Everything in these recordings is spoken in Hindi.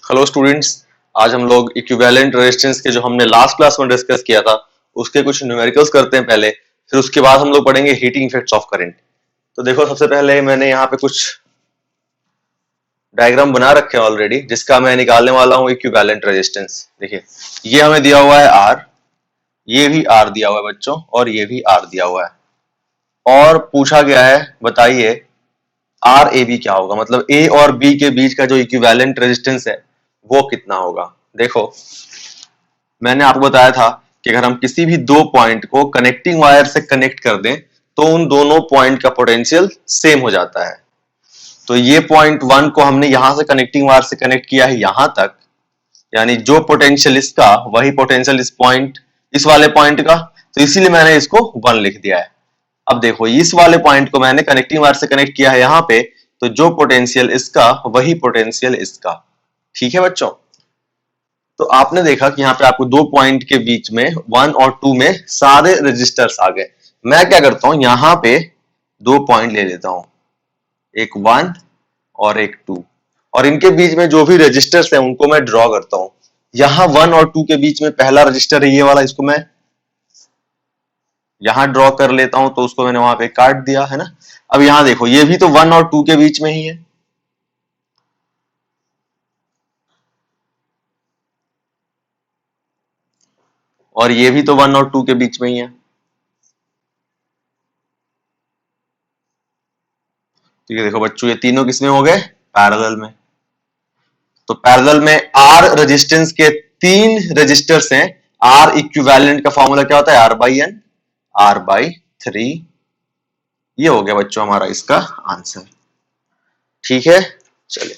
Hello students. आज हम लोग इक्विवेलेंट रेजिस्टेंस के जो हमने लास्ट क्लास में डिस्कस किया था उसके कुछ न्यूमेरिकल्स करते हैं पहले, फिर उसके बाद हम लोग पढ़ेंगे हीटिंग इफेक्ट्स ऑफ करंट। तो देखो, सबसे पहले मैंने यहाँ पे कुछ डायग्राम बना रखे हैं ऑलरेडी, जिसका मैं निकालने वाला हूँ इक्विवेलेंट रेजिस्टेंस। देखिए, ये हमें दिया हुआ है आर, ये भी आर दिया हुआ है बच्चों, और ये भी आर दिया हुआ है। और पूछा गया है, बताइए आर ए बी क्या होगा, मतलब ए और बी के बीच का जो इक्विवेलेंट रेजिस्टेंस है वो कितना होगा। देखो, मैंने आपको बताया था कि अगर हम किसी भी दो पॉइंट को कनेक्टिंग वायर से कनेक्ट कर दें तो उन दोनों पॉइंट का पोटेंशियल सेम हो जाता है। तो ये पॉइंट वन को हमने यहां से कनेक्टिंग वायर से कनेक्ट किया है यहां तक, यानी जो पोटेंशियल इसका वही पोटेंशियल इस वाले पॉइंट का, तो इसीलिए मैंने इसको वन लिख दिया है। अब देखो, इस वाले पॉइंट को मैंने कनेक्टिंग वायर से कनेक्ट किया है यहां पे, तो जो पोटेंशियल इसका वही पोटेंशियल इसका। ठीक है बच्चों, तो आपने देखा कि यहाँ पे आपको दो पॉइंट के बीच में वन और टू में सारे रजिस्टर्स आ गए। मैं क्या करता हूं, यहाँ पे दो पॉइंट ले लेता हूं, एक वन और एक टू, और इनके बीच में जो भी रजिस्टर्स हैं उनको मैं ड्रॉ करता हूं। यहाँ वन और टू के बीच में पहला रजिस्टर है ये वाला, इसको मैं यहां ड्रॉ कर लेता हूं, तो उसको मैंने वहां पे काट दिया है ना। अब यहां देखो, ये भी तो वन और टू के बीच में ही है, और ये भी तो वन और टू के बीच में ही है। तो ये देखो बच्चों, ये तीनों किसमें हो गए, पैरेलल में। तो पैरेलल में आर रेजिस्टेंस के तीन रेजिस्टर्स हैं। आर इक्विवेलेंट का फॉर्मूला क्या होता है, R by n, R by three. ये हो गया बच्चों हमारा इसका आंसर। ठीक है, चलिए,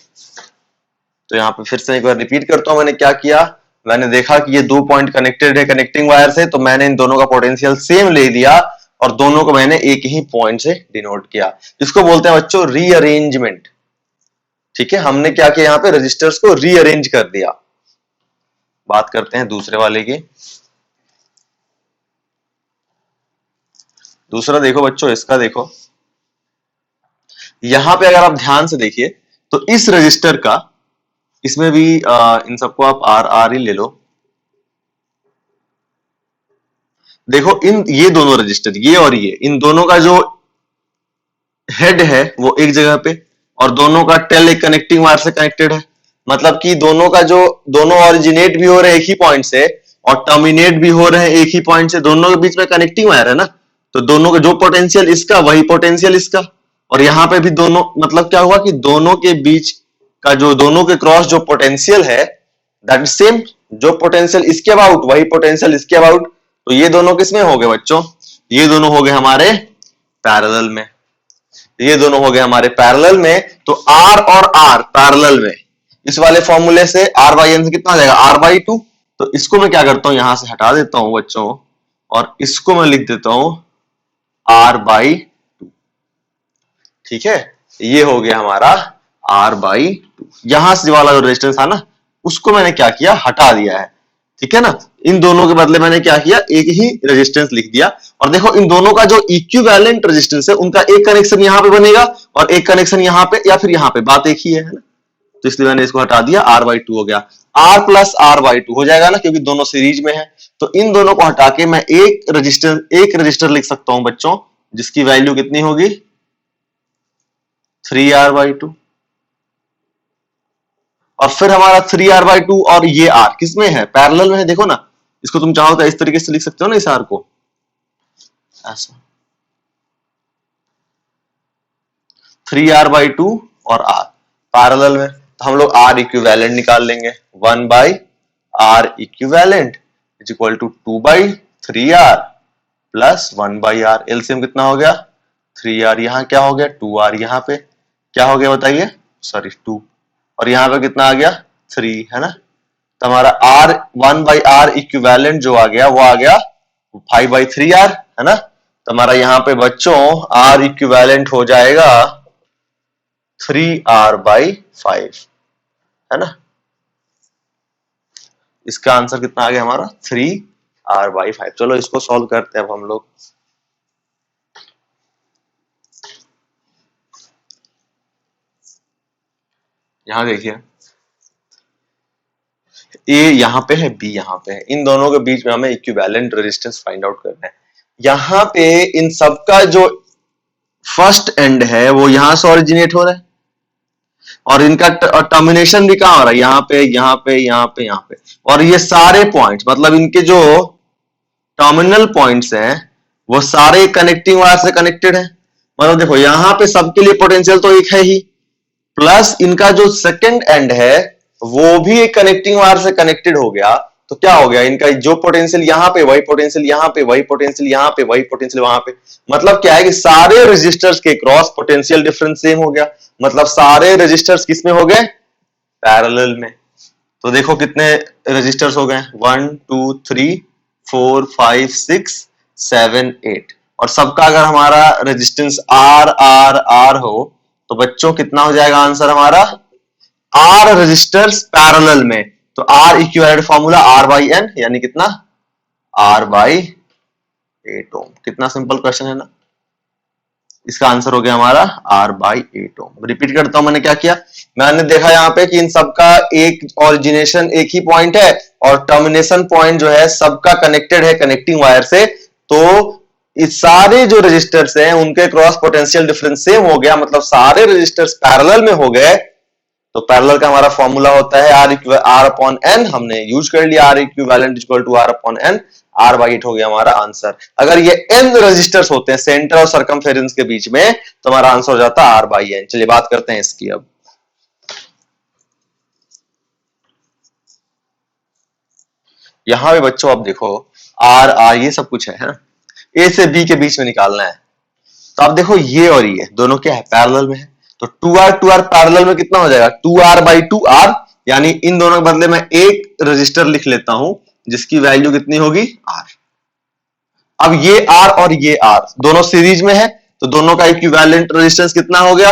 तो यहाँ पे फिर से एक बार रिपीट करता हूं मैंने क्या किया। मैंने देखा कि ये दो पॉइंट कनेक्टेड है कनेक्टिंग वायर से, तो मैंने इन दोनों का पोटेंशियल सेम ले लिया और दोनों को मैंने एक ही पॉइंट से डिनोट किया, जिसको बोलते हैं बच्चों रीअरेंजमेंट। ठीक है, हमने क्या किया, यहाँ पे रजिस्टर्स को रीअरेंज कर दिया। बात करते हैं दूसरे वाले की। दूसरा देखो बच्चों, इसका देखो, यहां पे अगर आप ध्यान से देखिए तो इस रजिस्टर का, इसमें भी इन सबको आप आर आर ही ले लो। देखो, इन ये दोनों रजिस्टर, ये और ये, इन दोनों का जो हेड है वो एक जगह पे, और दोनों का टेल एक कनेक्टिंग वायर से कनेक्टेड है। मतलब कि दोनों का जो, दोनों ऑरिजिनेट भी हो रहे हैं एक ही पॉइंट से और टर्मिनेट भी हो रहे हैं एक ही पॉइंट से, दोनों के बीच में कनेक्टिंग वायर है ना। तो दोनों का जो पोटेंशियल इसका वही पोटेंशियल इसका, और यहाँ पे भी दोनों, मतलब क्या हुआ कि दोनों के बीच का जो, दोनों के क्रॉस जो पोटेंशियल है दैट इज सेम। जो पोटेंशियल इसके अबाउट वही पोटेंशियल इसके अबाउट। तो ये दोनों किसमें हो गए बच्चों, ये दोनों हो गए हमारे पैरेलल में। ये दोनों हो गए हमारे पैरेलल में, तो आर और आर पैरेलल में, इस वाले फॉर्मूले से आर बाई एन से कितना आ जाएगा, आर बाई टू। तो इसको मैं क्या करता हूं, यहां से हटा देता हूं बच्चों, और इसको मैं लिख देता हूं आर बाई टू। ठीक है, ये हो गया हमारा आर बाई टू। यहां से वाला जो रेजिस्टेंस था ना, उसको मैंने क्या किया, हटा दिया है। ठीक है ना, इन दोनों के बदले मैंने क्या किया, एक ही रेजिस्टेंस लिख दिया। और देखो, इन दोनों का जो इक्विवेलेंट रेजिस्टेंस है उनका एक कनेक्शन यहां पे बनेगा और एक कनेक्शन यहां पे या फिर यहां पे, बात एक ही है ना। तो इसलिए मैंने इसको हटा दिया, आर बाई टू हो गया। R plus R by two हो जाएगा ना, क्योंकि दोनों सीरीज में है। तो इन दोनों को हटा के मैं एक रजिस्टर लिख सकता हूं बच्चों, जिसकी वैल्यू कितनी होगी, थ्री आर बाई टू। और फिर हमारा थ्री आर बाई टू, और ये आर किसमें है, पैरेलल में है। देखो ना, इसको तुम चाहो तो इस तरीके से लिख सकते हो ना, इस आर को ऐसा, थ्री आर बाई टू और आर पैरेलल में। तो हम लोग आर इक्विवेलेंट निकाल लेंगे, one by R equivalent is equal to two by three R plus one by R. LCM कितना हो गया, थ्री आर, यहाँ क्या हो गया, टू आर, यहाँ पे क्या हो गया बताइए, सॉरी टू, और यहाँ पे कितना आ गया, थ्री, है ना। तो हमारा R, one by R equivalent जो आ गया वो आ गया फाइव बाई थ्री आर, है ना। तो हमारा यहाँ पे बच्चों आर इक्विवेलेंट हो जाएगा थ्री आर बाई फाइव, है ना। इसका आंसर कितना आ गया हमारा, थ्री आर बाई फाइव। चलो इसको सॉल्व करते हैं अब हम लोग। यहां देखिए, ए यहाँ पे है, बी यहाँ पे है, इन दोनों के बीच में हमें इक्विवेलेंट रेजिस्टेंस फाइंड आउट करना है। यहाँ पे इन सबका जो फर्स्ट एंड है वो यहां से ओरिजिनेट हो रहा है और इनका टर्मिनेशन भी कहां हो रहा है, यहाँ पे यहाँ पे यहाँ पे यहाँ पे। और ये सारे पॉइंट्स मतलब इनके जो टर्मिनल पॉइंट्स हैं वो सारे कनेक्टिंग वायर से कनेक्टेड है। मतलब देखो यहाँ पे सबके लिए पोटेंशियल तो एक है ही, प्लस इनका जो सेकंड एंड है वो भी एक कनेक्टिंग वायर से कनेक्टेड हो गया। तो क्या हो गया, इनका जो पोटेंशियल यहाँ पे वही पोटेंशियल यहाँ पे, वही पोटेंशियल यहाँ पे वही पोटेंशियल वहां पे। मतलब क्या है कि सारे रेजिस्टर्स के क्रॉस पोटेंशियल डिफरेंस सेम हो गया। मतलब सारे रेजिस्टर्स किस में हो गए, पैरेलल में। तो देखो कितने रेजिस्टर्स हो गए, 1 2 3 4 5 6 7 8, और सबका अगर हमारा रेजिस्टेंस आर आर आर हो तो बच्चों कितना हो जाएगा आंसर हमारा, आर रेजिस्टर्स पैरेलल में। तो R equivalent formula R by N, यानी कितना, आर बाई 8 ओम। कितना सिंपल क्वेश्चन है ना। इसका आंसर हो गया हमारा आर बाई 8 ओम। रिपीट करता हूं, मैंने क्या किया, मैंने देखा यहाँ पे कि इन सबका एक ओरिजिनेशन एक ही पॉइंट है और टर्मिनेशन पॉइंट जो है सबका कनेक्टेड है कनेक्टिंग वायर से। तो इस सारे जो रजिस्टर्स हैं उनके क्रॉस पोटेंशियल डिफरेंस सेम हो गया, मतलब सारे रजिस्टर्स पैरेलल में हो गए। तो पैरेलल का हमारा फॉर्मूला होता है आर अपॉन एन, हमने यूज कर लिया R equivalent equal to R upon N, R by 8 हो गया हमारा आंसर। अगर ये एन रजिस्टर्स होते हैं सेंटर और सर्कमफेरेंस के बीच में तो हमारा आंसर हो जाता है आर बाई एन। चलिए बात करते हैं इसकी। अब यहां पे बच्चों आप देखो आर आर ये सब कुछ है ना, ए से बी के बीच में निकालना है। तो आप देखो ये और ये दोनों क्या है, पैरेलल में है। तो टू आर पैरेलल में कितना हो जाएगा, 2r बाई 2r, यानी इन दोनों के बदले में एक रजिस्टर लिख लेता हूं जिसकी वैल्यू कितनी होगी, r। अब ये r और ये r दोनों सीरीज में है तो दोनों का इक्विवेलेंट रेजिस्टेंस कितना हो गया,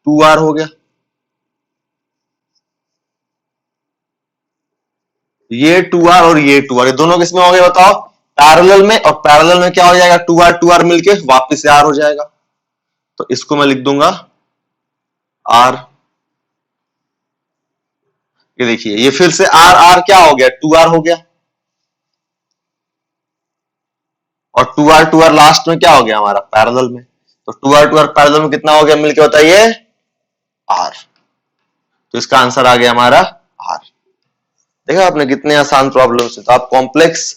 2r हो गया। ये 2r और ये 2r, ये दोनों किसमें हो गए बताओ, पैरेलल में। और पैरेलल में क्या हो जाएगा, 2r मिलके वापस से r हो जाएगा। तो इसको मैं लिख दूंगा r। ये देखिए ये फिर से आर आर क्या हो गया, 2r हो गया। और 2r लास्ट में क्या हो गया हमारा, पैरेलल में। तो 2r पैरेलल में कितना हो गया मिलके बताइए, r। तो इसका आंसर आ गया हमारा r। देखा आपने कितने आसान प्रॉब्लम से। तो आप कॉम्प्लेक्स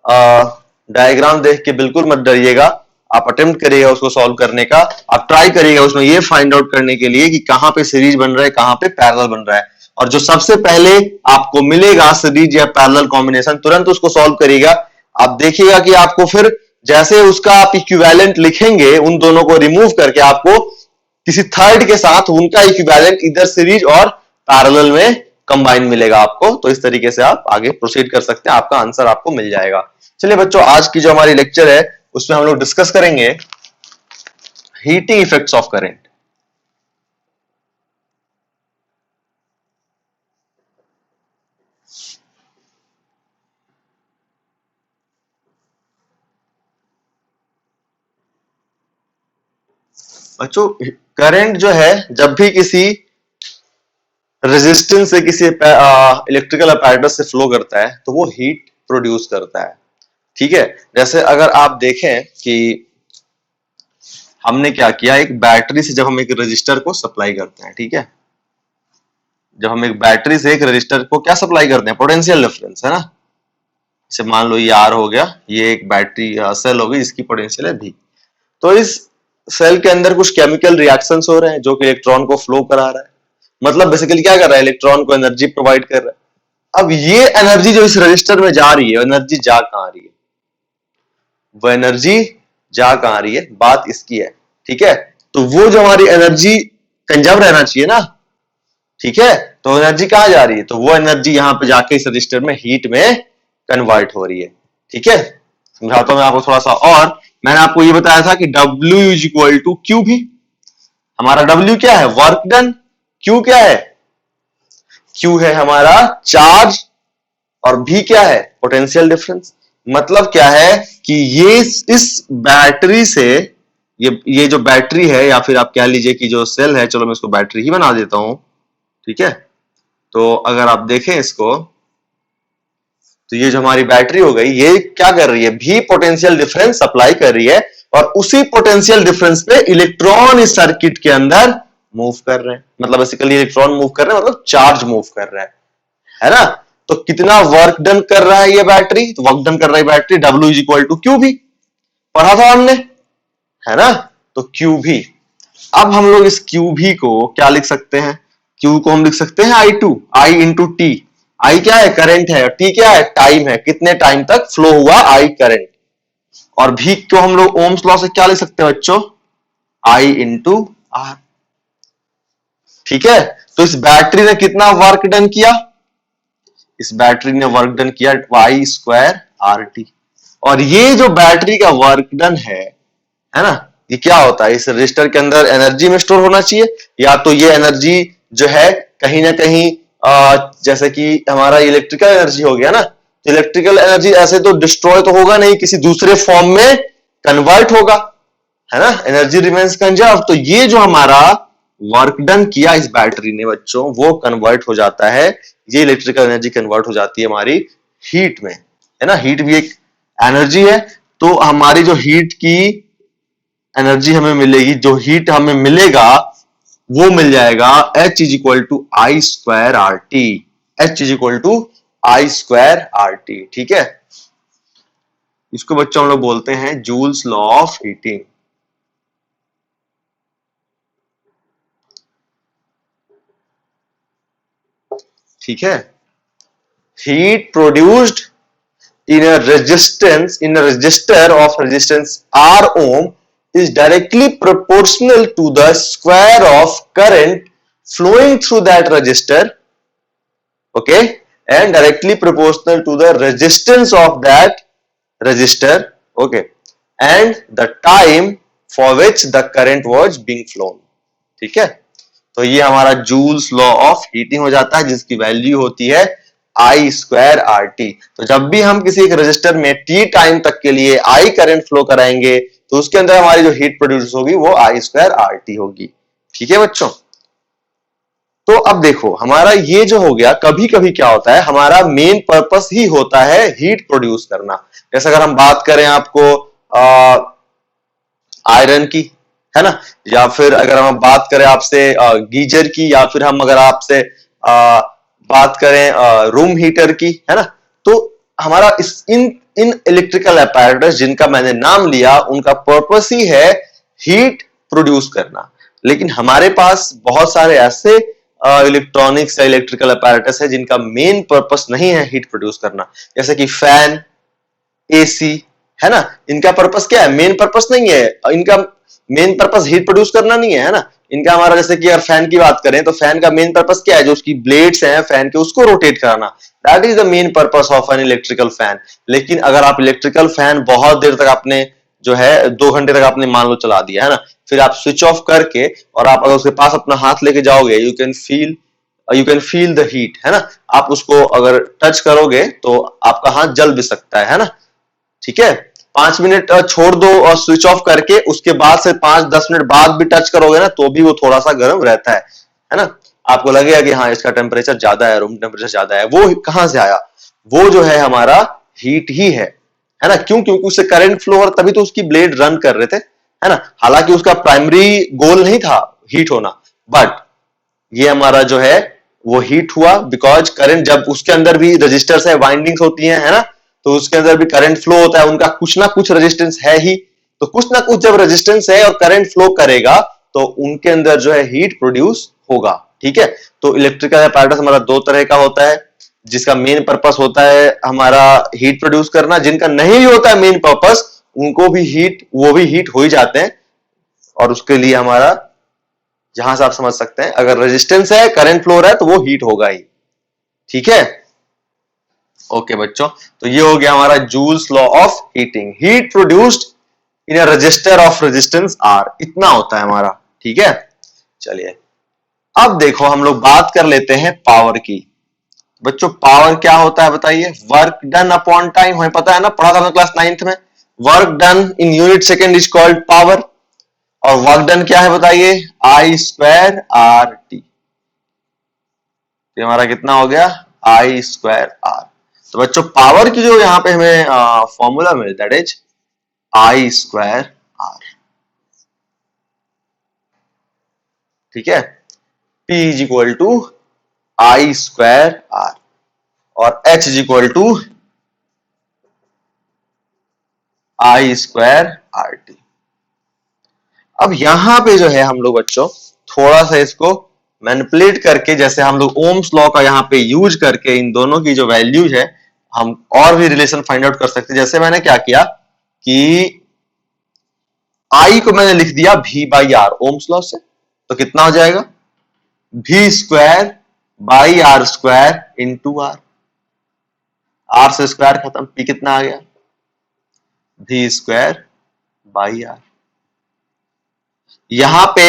डायग्राम देख के बिल्कुल मत डरिएगा, आप अटेम्प्ट करिएगा उसको सॉल्व करने का। आप ट्राई करिएगा उसमें ये फाइंड आउट करने के लिए कि कहां पे सीरीज बन रहा है कहां पे पैरेलल बन रहा है। और जो सबसे पहले आपको मिलेगा सीरीज या पैरेलल कॉम्बिनेशन तुरंत उसको सॉल्व करिएगा। आप देखिएगा कि आपको फिर जैसे उसका आप इक्विवेलेंट लिखेंगे उन दोनों को रिमूव करके आपको किसी थर्ड के साथ उनका इक्विवेलेंट इधर सीरीज और पैरेलल में कंबाइन मिलेगा आपको। तो इस तरीके से आप आगे प्रोसीड कर सकते हैं, आपका आंसर आपको मिल जाएगा। चलिए बच्चों आज की जो हमारी लेक्चर है उसमें हम लोग डिस्कस करेंगे हीटिंग इफेक्ट्स ऑफ करंट। बच्चों करंट जो है जब भी किसी रेजिस्टेंस से किसी इलेक्ट्रिकल अपैरेटस से फ्लो करता है तो वो हीट प्रोड्यूस करता है। ठीक है, जैसे अगर आप देखें कि हमने क्या किया, एक बैटरी से जब हम एक रजिस्टर को सप्लाई करते हैं, ठीक है, जब हम एक बैटरी से एक रजिस्टर को क्या सप्लाई करते हैं, पोटेंशियल डिफरेंस है ना। जैसे मान लो ये आर हो गया, ये एक बैटरी सेल होगी इसकी पोटेंशियल है भी। तो इस सेल के अंदर कुछ केमिकल रिएक्शंस हो रहे हैं जो कि इलेक्ट्रॉन को फ्लो करा रहा है। मतलब बेसिकली क्या कर रहा है, इलेक्ट्रॉन को एनर्जी प्रोवाइड कर रहा है। अब ये एनर्जी जो इस रजिस्टर में जा रही है, एनर्जी जा कहां रही है, वो एनर्जी जा कहां रही है, बात इसकी है। ठीक है, तो वो जो हमारी एनर्जी कंजर्व रहना चाहिए ना, ठीक है, तो एनर्जी कहां जा रही है, तो वो एनर्जी यहां पे जाके इस रजिस्टर में हीट में कन्वर्ट हो रही है। ठीक है, समझाता हूं मैं आपको थोड़ा सा। और मैंने आपको ये बताया था कि W is equal to Q भी। हमारा W क्या है, वर्क डन। Q क्या है, Q है हमारा चार्ज, और V क्या है, पोटेंशियल डिफरेंस। मतलब क्या है कि ये इस बैटरी से ये जो बैटरी है या फिर आप कह लीजिए कि जो सेल है, चलो मैं इसको बैटरी ही बना देता हूं। ठीक है, तो अगर आप देखें इसको तो ये जो हमारी बैटरी हो गई, ये क्या कर रही है, भी पोटेंशियल डिफरेंस सप्लाई कर रही है और उसी पोटेंशियल डिफरेंस पे इलेक्ट्रॉन इस सर्किट के अंदर मूव कर रहे हैं। मतलब बेसिकली इलेक्ट्रॉन मूव कर रहे हैं, मतलब चार्ज मूव कर रहा है ना। तो कितना वर्क डन कर रहा है ये बैटरी, तो वर्क डन कर रही है battery W is equal to Q भी, पढ़ा था हमने, है ना। तो क्यू भी, अब हम लोग इस क्यू भी को क्या लिख सकते हैं, क्यू को हम लिख सकते हैं I2, I इंटू टी। आई क्या है, करंट है, और टी क्या है, टाइम है, कितने टाइम तक फ्लो हुआ आई करंट। और भी को हम लोग ओम्स लॉ से क्या लिख सकते हैं बच्चों, आई इंटू आर। ठीक है, तो इस बैटरी ने कितना वर्क डन किया, इस बैटरी ने वर्क डन किया वाई स्क्वायर आर टी। और ये जो बैटरी का वर्क डन है ना, ये क्या होता है, इस रजिस्टर के अंदर एनर्जी में स्टोर होना चाहिए, या तो ये एनर्जी जो है कहीं ना कहीं जैसे कि हमारा इलेक्ट्रिकल एनर्जी हो गया ना, तो इलेक्ट्रिकल एनर्जी ऐसे तो डिस्ट्रॉय तो होगा नहीं, किसी दूसरे फॉर्म में कन्वर्ट होगा, है ना, एनर्जी रिमेन्स कंजर्व। तो ये जो हमारा वर्क डन किया इस बैटरी ने बच्चों, वो कन्वर्ट हो जाता है, ये इलेक्ट्रिकल एनर्जी कन्वर्ट हो जाती है हमारी हीट में, है ना। हीट भी एक एनर्जी है, तो हमारी जो हीट की एनर्जी हमें मिलेगी, जो हीट हमें मिलेगा वो मिल जाएगा H is equal to I square R T, H is equal to I square R T. ठीक है, इसको बच्चों हम लोग बोलते हैं जूल्स लॉ ऑफ हीटिंग। ठीक है, heat produced in a resistor of resistance R ohm is directly proportional to the square of current flowing through that resistor, okay, and directly proportional to the resistance of that resistor, okay, and the time for which the current was being flown। ठीक है, तो ये हमारा जूल्स लॉ ऑफ हीटिंग हो जाता है, जिसकी वैल्यू होती है आई स्क्वायर आर टी। तो जब भी हम किसी एक रजिस्टर में टी टाइम तक के लिए आई करंट फ्लो कराएंगे, तो उसके अंदर हमारी जो हीट प्रोड्यूस होगी वो आई स्क्वायर आर टी होगी। ठीक है बच्चों, तो अब देखो हमारा ये जो हो गया, कभी कभी क्या होता है, हमारा मेन पर्पस ही होता है हीट प्रोड्यूस करना। जैसे अगर हम बात करें आपको आयरन की, है ना, या फिर अगर हम बात करें आपसे गीजर की, या फिर हम अगर आपसे बात करें रूम हीटर की, है ना, तो हमारा इन इलेक्ट्रिकल अपैरेटस जिनका मैंने नाम लिया, उनका पर्पस ही है हीट प्रोड्यूस करना। लेकिन हमारे पास बहुत सारे ऐसे इलेक्ट्रॉनिक्स या इलेक्ट्रिकल अपैरेटस है जिनका मेन पर्पस नहीं है हीट प्रोड्यूस करना, जैसे कि फैन, एसी, है ना। इनका पर्पस क्या है, मेन पर्पस नहीं है, इनका मेन पर्पस हीट प्रोड्यूस करना नहीं है ना। इनका हमारा जैसे कि अगर फैन की बात करें, तो फैन का मेन पर्पस क्या है, जो उसकी ब्लेड्स हैं फैन के, उसको रोटेट कराना, that is the main purpose of an electrical fan. लेकिन अगर आप इलेक्ट्रिकल फैन बहुत देर तक आपने जो है 2 घंटे तक आपने मान लो चला दिया, है ना, फिर आप स्विच ऑफ करके और आप अगर उसके पास अपना हाथ लेके जाओगे, you can feel the heat, है ना। आप उसको अगर टच करोगे तो आपका हाथ जल भी सकता है ना। ठीक है, 5 मिनट छोड़ दो और स्विच ऑफ करके उसके बाद से 5-10 मिनट बाद भी टच करोगे ना, तो भी वो थोड़ा सा गर्म रहता है ना। आपको लगेगा कि हाँ इसका टेम्परेचर ज्यादा है, रूम टेम्परेचर ज्यादा है। वो कहां से आया, वो जो है हमारा हीट ही है ना। क्यों, क्योंकि उससे करंट फ्लो और तभी तो उसकी ब्लेड रन कर रहे थे, है ना। हालांकि उसका प्राइमरी गोल नहीं था हीट होना, बट ये हमारा जो है वो हीट हुआ बिकॉज करंट, जब उसके अंदर भी रजिस्टर्स है, वाइंडिंग्स होती है ना, तो उसके अंदर भी करंट फ्लो होता है, उनका कुछ ना कुछ रेजिस्टेंस है ही, तो कुछ ना कुछ जब रेजिस्टेंस है और करंट फ्लो करेगा तो उनके अंदर जो है हीट प्रोड्यूस होगा। ठीक है, तो इलेक्ट्रिकल अपैरेटस हमारा 2 तरह का होता है, जिसका मेन पर्पस होता है हमारा हीट प्रोड्यूस करना, जिनका नहीं होता है मेन पर्पस, उनको भी वो भी हीट हो ही जाते हैं। और उसके लिए हमारा, जहां से आप समझ सकते हैं, अगर रेजिस्टेंस है, करंट फ्लो रहा है, तो वो हीट होगा ही। ठीक है, ओके बच्चों, तो ये हो गया हमारा joules law of heating, heat produced in a resistor of resistance R, इतना होता है हमारा। ठीक है, चलिए अब देखो हम लोग बात कर लेते हैं पावर की। बच्चों पावर क्या होता है बताइए, वर्क डन अपॉन टाइम, हमें पता है ना, पढ़ा था क्लास 9th में, work done in unit second is called power. और वर्क डन क्या है बताइए, आई स्क्वायर आर टी। हमारा कितना हो गया, आई स्क्वायर आर। तो बच्चों पावर की जो यहाँ पे हमें फॉर्मूला मिलता है that is I square R. ठीक है, P is equal to I square R और H is equal to I square R T. अब यहां पे जो है हम लोग बच्चों थोड़ा सा इसको मैनिपुलेट करके, जैसे हम लोग ओम्स लॉ का यहाँ पे यूज करके इन दोनों की जो वैल्यूज है हम और भी रिलेशन फाइंड आउट कर सकते हैं। जैसे मैंने क्या किया कि आई को मैंने लिख दिया V by R Ohm's law से, तो कितना हो जाएगा V square by R square into R. R से स्क्वायर खत्म, P कितना आ गया V स्क्वायर बाई आर। यहां पे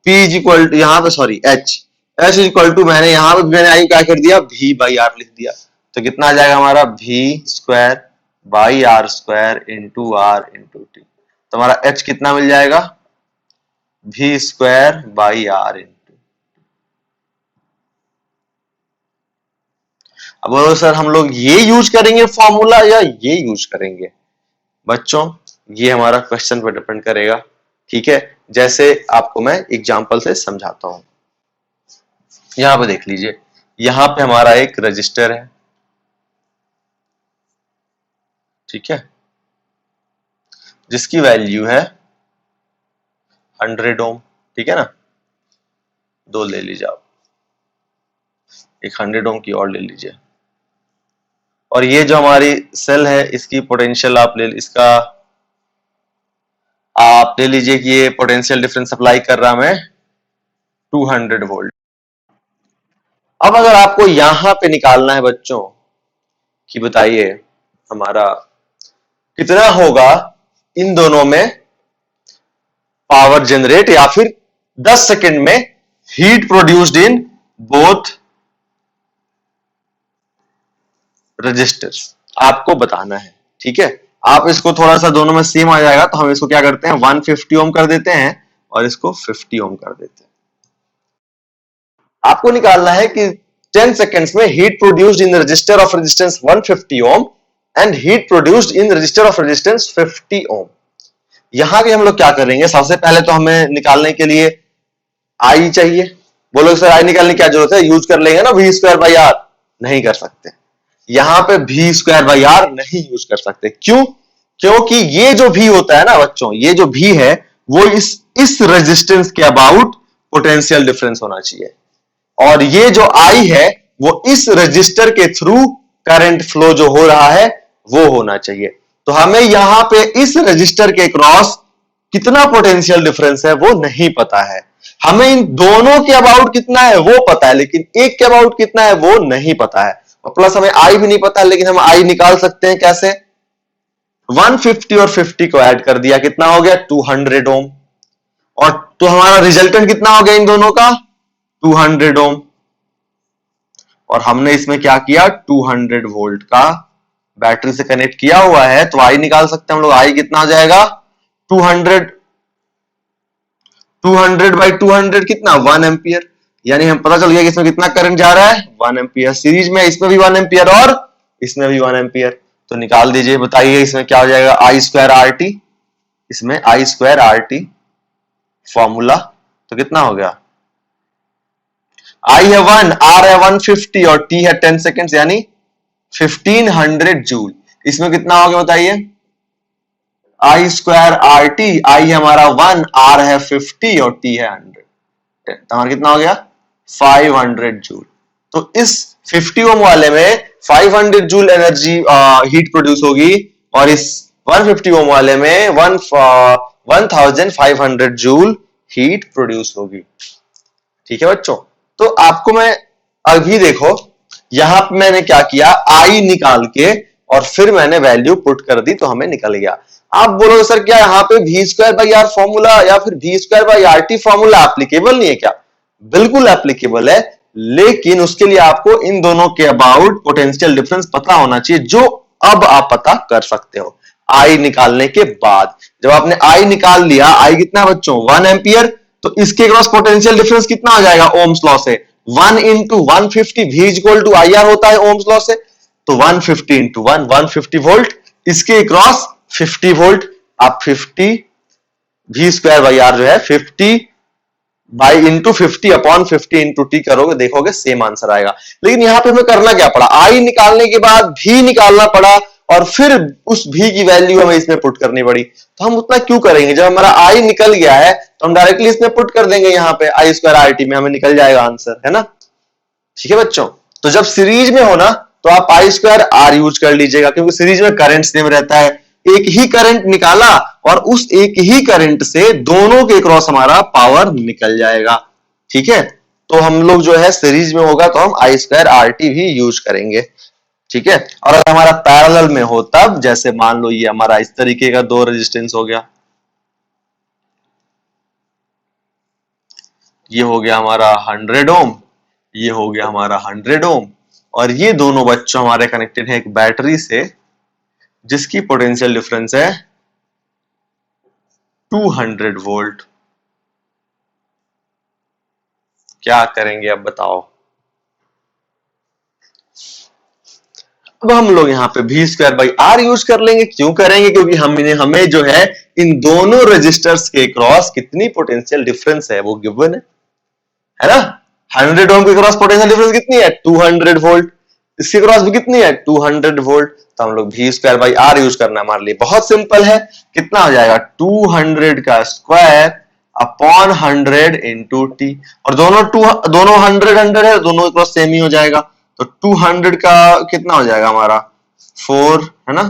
P इज इक्वल टू, यहां पे sorry H is equal to, मैंने यहां पे मैंने आई क्या कर दिया V बाई आर लिख दिया, तो कितना आ जाएगा हमारा V square by R square into R into T. तो हमारा H कितना मिल जाएगा V square by R into. अब बोलो सर हम लोग ये यूज करेंगे फॉर्मूला या ये यूज करेंगे? बच्चों ये हमारा क्वेश्चन पर डिपेंड करेगा। ठीक है, जैसे आपको मैं एग्जांपल से समझाता हूं। यहां पे देख लीजिए, यहां पे हमारा एक रजिस्टर है। ठीक है, जिसकी वैल्यू है 100 ओम। ठीक है ना, दो ले लीजिए आप, एक 100 ओम की और ले लीजिए। और ये जो हमारी सेल है इसकी पोटेंशियल आप ले लीजिए कि ये पोटेंशियल डिफरेंस अप्लाई कर रहा मैं 200 वोल्ट। अब अगर आपको यहां पे निकालना है बच्चों कि बताइए हमारा कितना होगा इन दोनों में पावर जनरेट, या फिर 10 सेकंड में heat produced in both registers, आपको बताना है। ठीक है, आप इसको थोड़ा सा दोनों में सेम आ जाएगा तो हम इसको क्या करते हैं 150 ओम कर देते हैं और इसको 50 ओम कर देते हैं। आपको निकालना है कि 10 सेकेंड्स में heat produced in register of resistance 150 ohm and heat produced in register of resistance 50 ओम। यहां भी हम लोग क्या करेंगे, सबसे पहले तो हमें निकालने के लिए आई चाहिए। बोलो सर आई निकालने की क्या जरूरत है, यूज कर लेंगे ना V स्क्वायर बाई आर। नहीं कर सकते, यहां पे V स्क्वायर बाई आर नहीं यूज कर सकते। क्यों? क्योंकि ये जो V होता है ना बच्चों, ये जो V है वो इस रेजिस्टेंस के अबाउट पोटेंशियल डिफरेंस होना चाहिए, और ये जो I है वो इस रजिस्टर के थ्रू करंट फ्लो जो हो रहा है वो होना चाहिए। तो हमें यहां पे इस रजिस्टर के क्रॉस कितना पोटेंशियल डिफरेंस है वो नहीं पता है। हमें इन दोनों के अबाउट कितना है वो पता है, लेकिन एक के अबाउट कितना है वो नहीं पता है। प्लस हमें आई भी नहीं पता है, लेकिन हम आई निकाल सकते हैं कैसे, 150 और 50 को ऐड कर दिया, कितना हो गया 200 ओम। और तो हमारा रिजल्टेंट कितना हो गया इन दोनों का 200 ओम। और हमने इसमें क्या किया 200 वोल्ट का बैटरी से कनेक्ट किया हुआ है, तो आई निकाल सकते हैं हम लोग। आई कितना आ जाएगा 200 बाई 200 कितना 1 एम्पियर, यानी हम पता चल गया कि इसमें कितना करंट जा रहा है 1 एम्पियर। सीरीज में इसमें भी 1 एम्पियर और इसमें भी 1 एम्पियर, तो निकाल दीजिए। बताइए इसमें क्या हो जाएगा आई स्क्वायर आर टी, इसमें आई स्क्वायर आर टी फॉर्मूला, तो कितना हो गया आई है 1, आर है 150 और टी है 10 सेकेंड्स, यानी 1500 जूल। इसमें कितना हो गया बताइए आई स्क्वायर आर टी, आई है हमारा 1, आर है 50 और टी है 100, तो हमारा कितना हो गया 500 जूल। तो इस 50 ओम वाले में 500 जूल एनर्जी हीट प्रोड्यूस होगी, और इस 150 ओम वाले में 1500 जूल हीट प्रोड्यूस होगी। ठीक है बच्चों, तो आपको मैं अभी देखो यहां पे मैंने क्या किया, आई निकाल के और फिर मैंने वैल्यू पुट कर दी तो हमें निकल गया। आप बोलोगे सर क्या यहाँ पे V square by R formula या फिर V square by R T formula applicable नहीं है क्या? बिल्कुल एप्लीकेबल है, लेकिन उसके लिए आपको इन दोनों के अबाउट पोटेंशियल डिफरेंस पता होना चाहिए, जो अब आप पता कर सकते हो आई निकालने के बाद। जब आपने आई निकाल लिया, आई कितना है बच्चों 1 एम्पियर, तो इसके क्रॉस पोटेंशियल डिफरेंस कितना आ जाएगा ओम्स लॉ से 1 into 150, V equal to I R होता है ओम्स लॉ से। तो 150 इंटू 150 वोल्ट, इसके क्रॉस 50 वोल्ट। आप 50 V स्क्वायर बाई आर जो है 50 by into 50 upon 50 into T करोगे, देखोगे सेम आंसर आएगा। लेकिन यहां पे हमें करना क्या पड़ा, आई निकालने के बाद भी निकालना पड़ा और फिर उस भी की वैल्यू हमें इसमें पुट करनी पड़ी। तो हम उतना क्यों करेंगे, जब हमारा आई निकल गया है तो हम डायरेक्टली इसमें पुट कर देंगे, यहाँ पे आई स्क्वायर आर टी में हमें निकल जाएगा आंसर, है ना। ठीक है बच्चों, तो जब सीरीज में हो ना तो आप आई स्क्वायर आर यूज कर लीजिएगा, क्योंकि सीरीज में करंट सेम रहता है। एक ही करंट निकाला और उस एक ही करंट से दोनों के क्रॉस हमारा पावर निकल जाएगा। ठीक है, तो हम लोग जो है सीरीज में होगा तो हम आई स्क्वायर आर टी भी यूज करेंगे। ठीक है, और अगर हमारा पैरेलल में हो तब, जैसे मान लो ये हमारा इस तरीके का दो रेजिस्टेंस हो गया, ये हो गया हमारा 100 ओम, ये हो गया हमारा 100 ओम, और ये दोनों बच्चों हमारे कनेक्टेड है एक बैटरी से जिसकी पोटेंशियल डिफरेंस है 200 वोल्ट। क्या करेंगे अब बताओ। अब हम लोग यहाँ पे भी स्क्वायर बाई आर यूज कर लेंगे। क्यों करेंगे, क्योंकि हमें जो है इन दोनों रजिस्टर्स के क्रॉस कितनी पोटेंशियल डिफरेंस है वो गिवन है ना। 100 ओम के क्रॉस पोटेंशियल डिफरेंस कितनी है 200 वोल्ट, इसके क्रॉस भी कितनी है 200 वोल्ट। तो हम लोग भी स्क्वायर बाई आर यूज करना हमारे लिए बहुत सिंपल है। कितना हो जाएगा 200 का स्क्वायर अपॉन 100 इंटू टी, और दोनों 100 है, दोनों के क्रॉस सेम ही हो जाएगा। तो 200 का कितना हो जाएगा हमारा 4 है ना,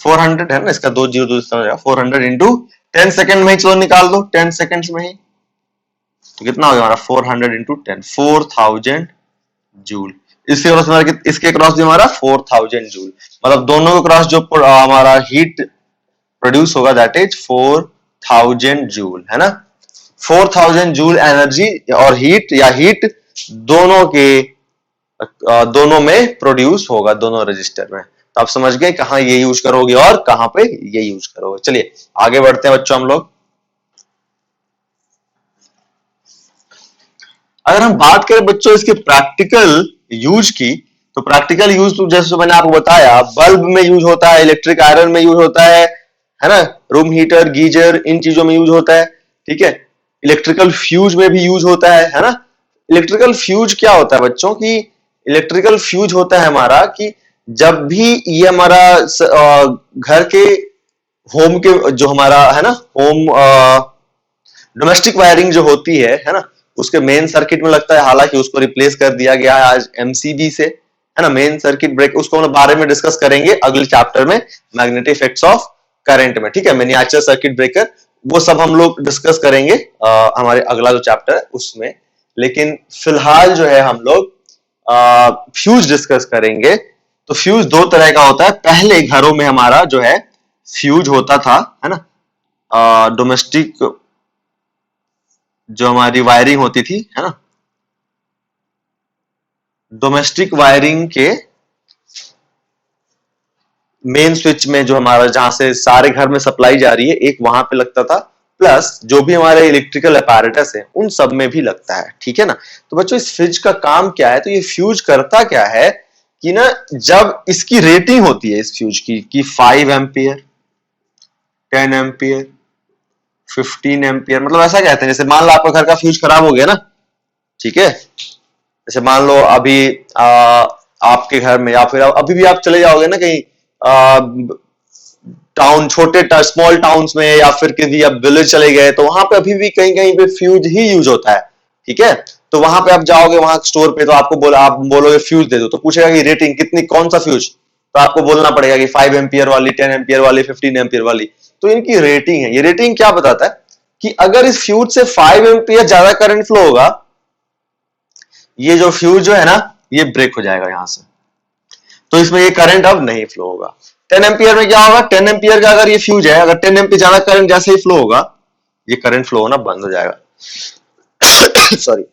400 है ना, इसका 2 जीरो 2 हो जाएगा 400 इंटू 10 सेकंड में ही चलो निकाल दो, 10 सेकंड्स में ही। तो कितना हो गया हमारा 400 इंटू 10 4000 जूल। इसके क्रॉस हमारा, इसके क्रॉस भी हमारा 4000 जूल, मतलब दोनों के क्रॉस जो हमारा हीट प्रोड्यूस होगा दैट इज 4000 जूल, है ना। 4000 जूल एनर्जी और हीट या हीट दोनों में प्रोड्यूस होगा, दोनों रजिस्टर में। तो आप समझ गए कहां ये यूज करोगे और कहां पे ये यूज करोगे। चलिए आगे बढ़ते हैं बच्चों हम लोग। अगर हम बात करें बच्चों इसके प्रैक्टिकल यूज की, तो प्रैक्टिकल यूज तो जैसे मैंने आपको बताया बल्ब में यूज होता है, इलेक्ट्रिक आयरन में यूज होता है ना, रूम हीटर गीजर इन चीजों में यूज होता है। ठीक है, इलेक्ट्रिकल फ्यूज में भी यूज होता है ना। इलेक्ट्रिकल फ्यूज क्या होता है बच्चों की, इलेक्ट्रिकल फ्यूज होता है हमारा कि जब भी ये हमारा घर के होम के जो हमारा है ना होम डोमेस्टिक वायरिंग जो होती है ना, उसके मेन सर्किट में लगता है, हालांकि उसको रिप्लेस कर दिया गया है आज एमसीबी से, है ना, मेन सर्किट ब्रेक। उसको हम बारे में डिस्कस करेंगे अगले चैप्टर में, मैग्नेटिक इफेक्ट्स ऑफ करंट में। ठीक है, मिनिएचर सर्किट ब्रेकर वो सब हम लोग डिस्कस करेंगे हमारे अगला जो चैप्टर है उसमें। लेकिन फिलहाल जो है हम लोग फ्यूज डिस्कस करेंगे। तो फ्यूज दो तरह का होता है। पहले घरों में हमारा जो है फ्यूज होता था, है ना, डोमेस्टिक जो हमारी वायरिंग होती थी, है ना, डोमेस्टिक वायरिंग के मेन स्विच में जो हमारा जहां से सारे घर में सप्लाई जा रही है एक वहां पे लगता था, प्लस जो भी हमारे इलेक्ट्रिकल अपैरेटस है उन सब में भी लगता है। ठीक है ना। तो बच्चों इस फ्यूज का काम क्या है, तो ये फ्यूज करता क्या है कि ना जब इसकी रेटिंग होती है इस फ्यूज की कि 5 एम्पियर 10 एम्पियर 15 एम्पियर, मतलब ऐसा कहते हैं जैसे मान लो आपका घर का फ्यूज खराब हो गया ना, ठीक है, जैसे मान लो अभी आपके घर में या फिर अभी भी आप चले जाओगे ना कहीं टाउन, छोटे स्मॉल टाउन्स में या फिर किसी आप विलेज चले गए तो वहां पे अभी भी कहीं कहीं पे फ्यूज ही यूज होता है। ठीक है, तो वहां पे आप जाओगे वहां स्टोर पे तो आपको आप बोलोगे फ्यूज दे दो, तो पूछेगा कि रेटिंग कितनी, कौन सा फ्यूज, तो आपको बोलना पड़ेगा कि 5 एम्पियर वाली 10 एम्पियर वाली 15 एम्पियर वाली। तो इनकी रेटिंग है। ये रेटिंग क्या बताता है कि अगर इस फ्यूज से 5 एम्पियर ज्यादा करंट फ्लो होगा, ये जो फ्यूज जो है ना ये ब्रेक हो जाएगा यहां से, तो इसमें ये करंट अब नहीं फ्लो होगा। 10 एम्पियर में क्या होगा, 10 एम्पियर का अगर ये फ्यूज है, अगर 10 एम्पियर ज्यादा करंट जैसे ही फ्लो होगा ये करंट फ्लो होना बंद हो जाएगा। Sorry,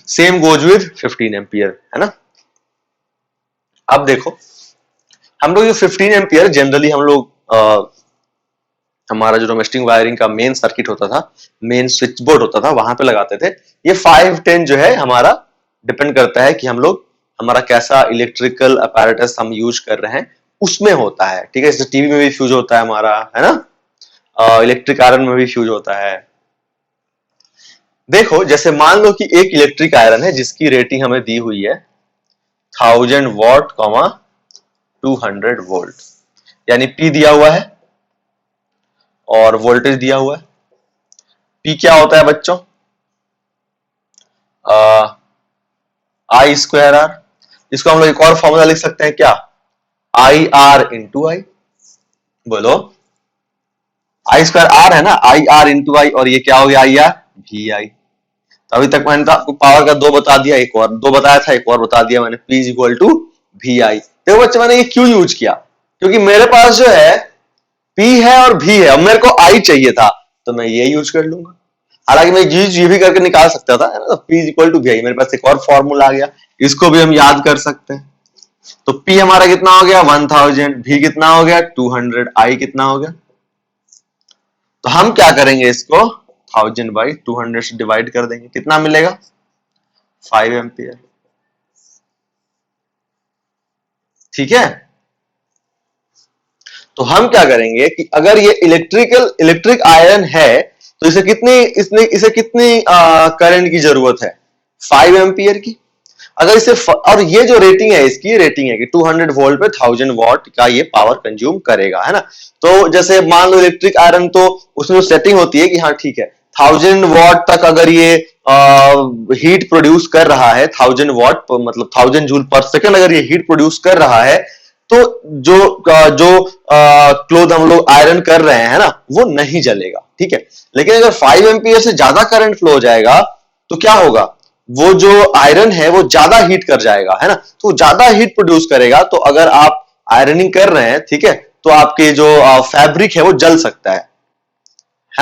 same goes with 15 ampere, है ना। अब देखो हम लोग ये 15 एम्पियर जनरली हम लोग हमारा जो डोमेस्टिक वायरिंग का मेन सर्किट होता था, मेन स्विच बोर्ड होता था, वहां पे लगाते थे। ये 5 10 जो है हमारा डिपेंड करता है कि हम लोग हमारा कैसा इलेक्ट्रिकल अपैरेटस हम यूज कर रहे हैं उसमें होता है, ठीक है। जैसे टीवी में भी फ्यूज होता है हमारा, है ना, इलेक्ट्रिक आयरन में भी फ्यूज होता है। देखो जैसे मान लो कि एक इलेक्ट्रिक आयरन है जिसकी रेटिंग हमें दी हुई है 1000 वॉट, 200 वोल्ट, यानी पी दिया हुआ है और वोल्टेज दिया हुआ है। पी क्या होता है बच्चों? आई स्क्वायर आर। इसको हम लोग एक और फॉर्मूला लिख सकते हैं क्या? आई आर इंटू आई। बोलो, आई स्क्वायर आर है ना, आई आर इंटू आई, और ये क्या हो गया? आई आर वी आई। तो अभी तक मैंने तो आपको पावर का दो बता दिया, एक और दो बताया था, एक और बता दिया मैंने, P is equal to V I. देखो बच्चे मैंने ये क्यों यूज किया? क्योंकि मेरे पास जो है P है और V है, अब मेरे को I चाहिए था तो मैं ये यूज कर लूंगा। हालांकि मैं ये भी करके निकाल सकता था, है ना, P is equal to V I. मेरे पास एक और फॉर्मूला आ गया, इसको भी हम याद कर सकते हैं। तो P हमारा कितना हो गया? 1000, V कितना हो गया? 200, I कितना हो गया? तो हम क्या करेंगे, इसको 1000/200 से डिवाइड कर देंगे, कितना मिलेगा? 5 एम्पियर। ठीक है। तो हम क्या करेंगे कि अगर ये इलेक्ट्रिक आयरन है तो इसे कितनी करंट की जरूरत है? 5 एम्पियर की। अगर और ये जो रेटिंग है, इसकी रेटिंग है कि 200 वोल्ट पे 1000 वॉट का ये पावर कंज्यूम करेगा, है ना। तो जैसे मान लो इलेक्ट्रिक आयरन, तो उसमें सेटिंग होती है कि हाँ ठीक है 1000 वॉट तक अगर ये हीट प्रोड्यूस कर रहा है, 1000 वॉट मतलब 1000 जूल पर सेकंड अगर ये हीट प्रोड्यूस कर रहा है, तो जो क्लोथ हम लोग आयरन कर रहे हैं ना, वो नहीं जलेगा, ठीक है। लेकिन अगर 5 एम्पियर से ज्यादा करंट फ्लो हो जाएगा तो क्या होगा? वो जो आयरन है वो ज्यादा हीट कर जाएगा, है ना, तो ज्यादा हीट प्रोड्यूस करेगा। तो अगर आप आयरनिंग कर रहे हैं, ठीक है, तो आपके जो फैब्रिक है वो जल सकता है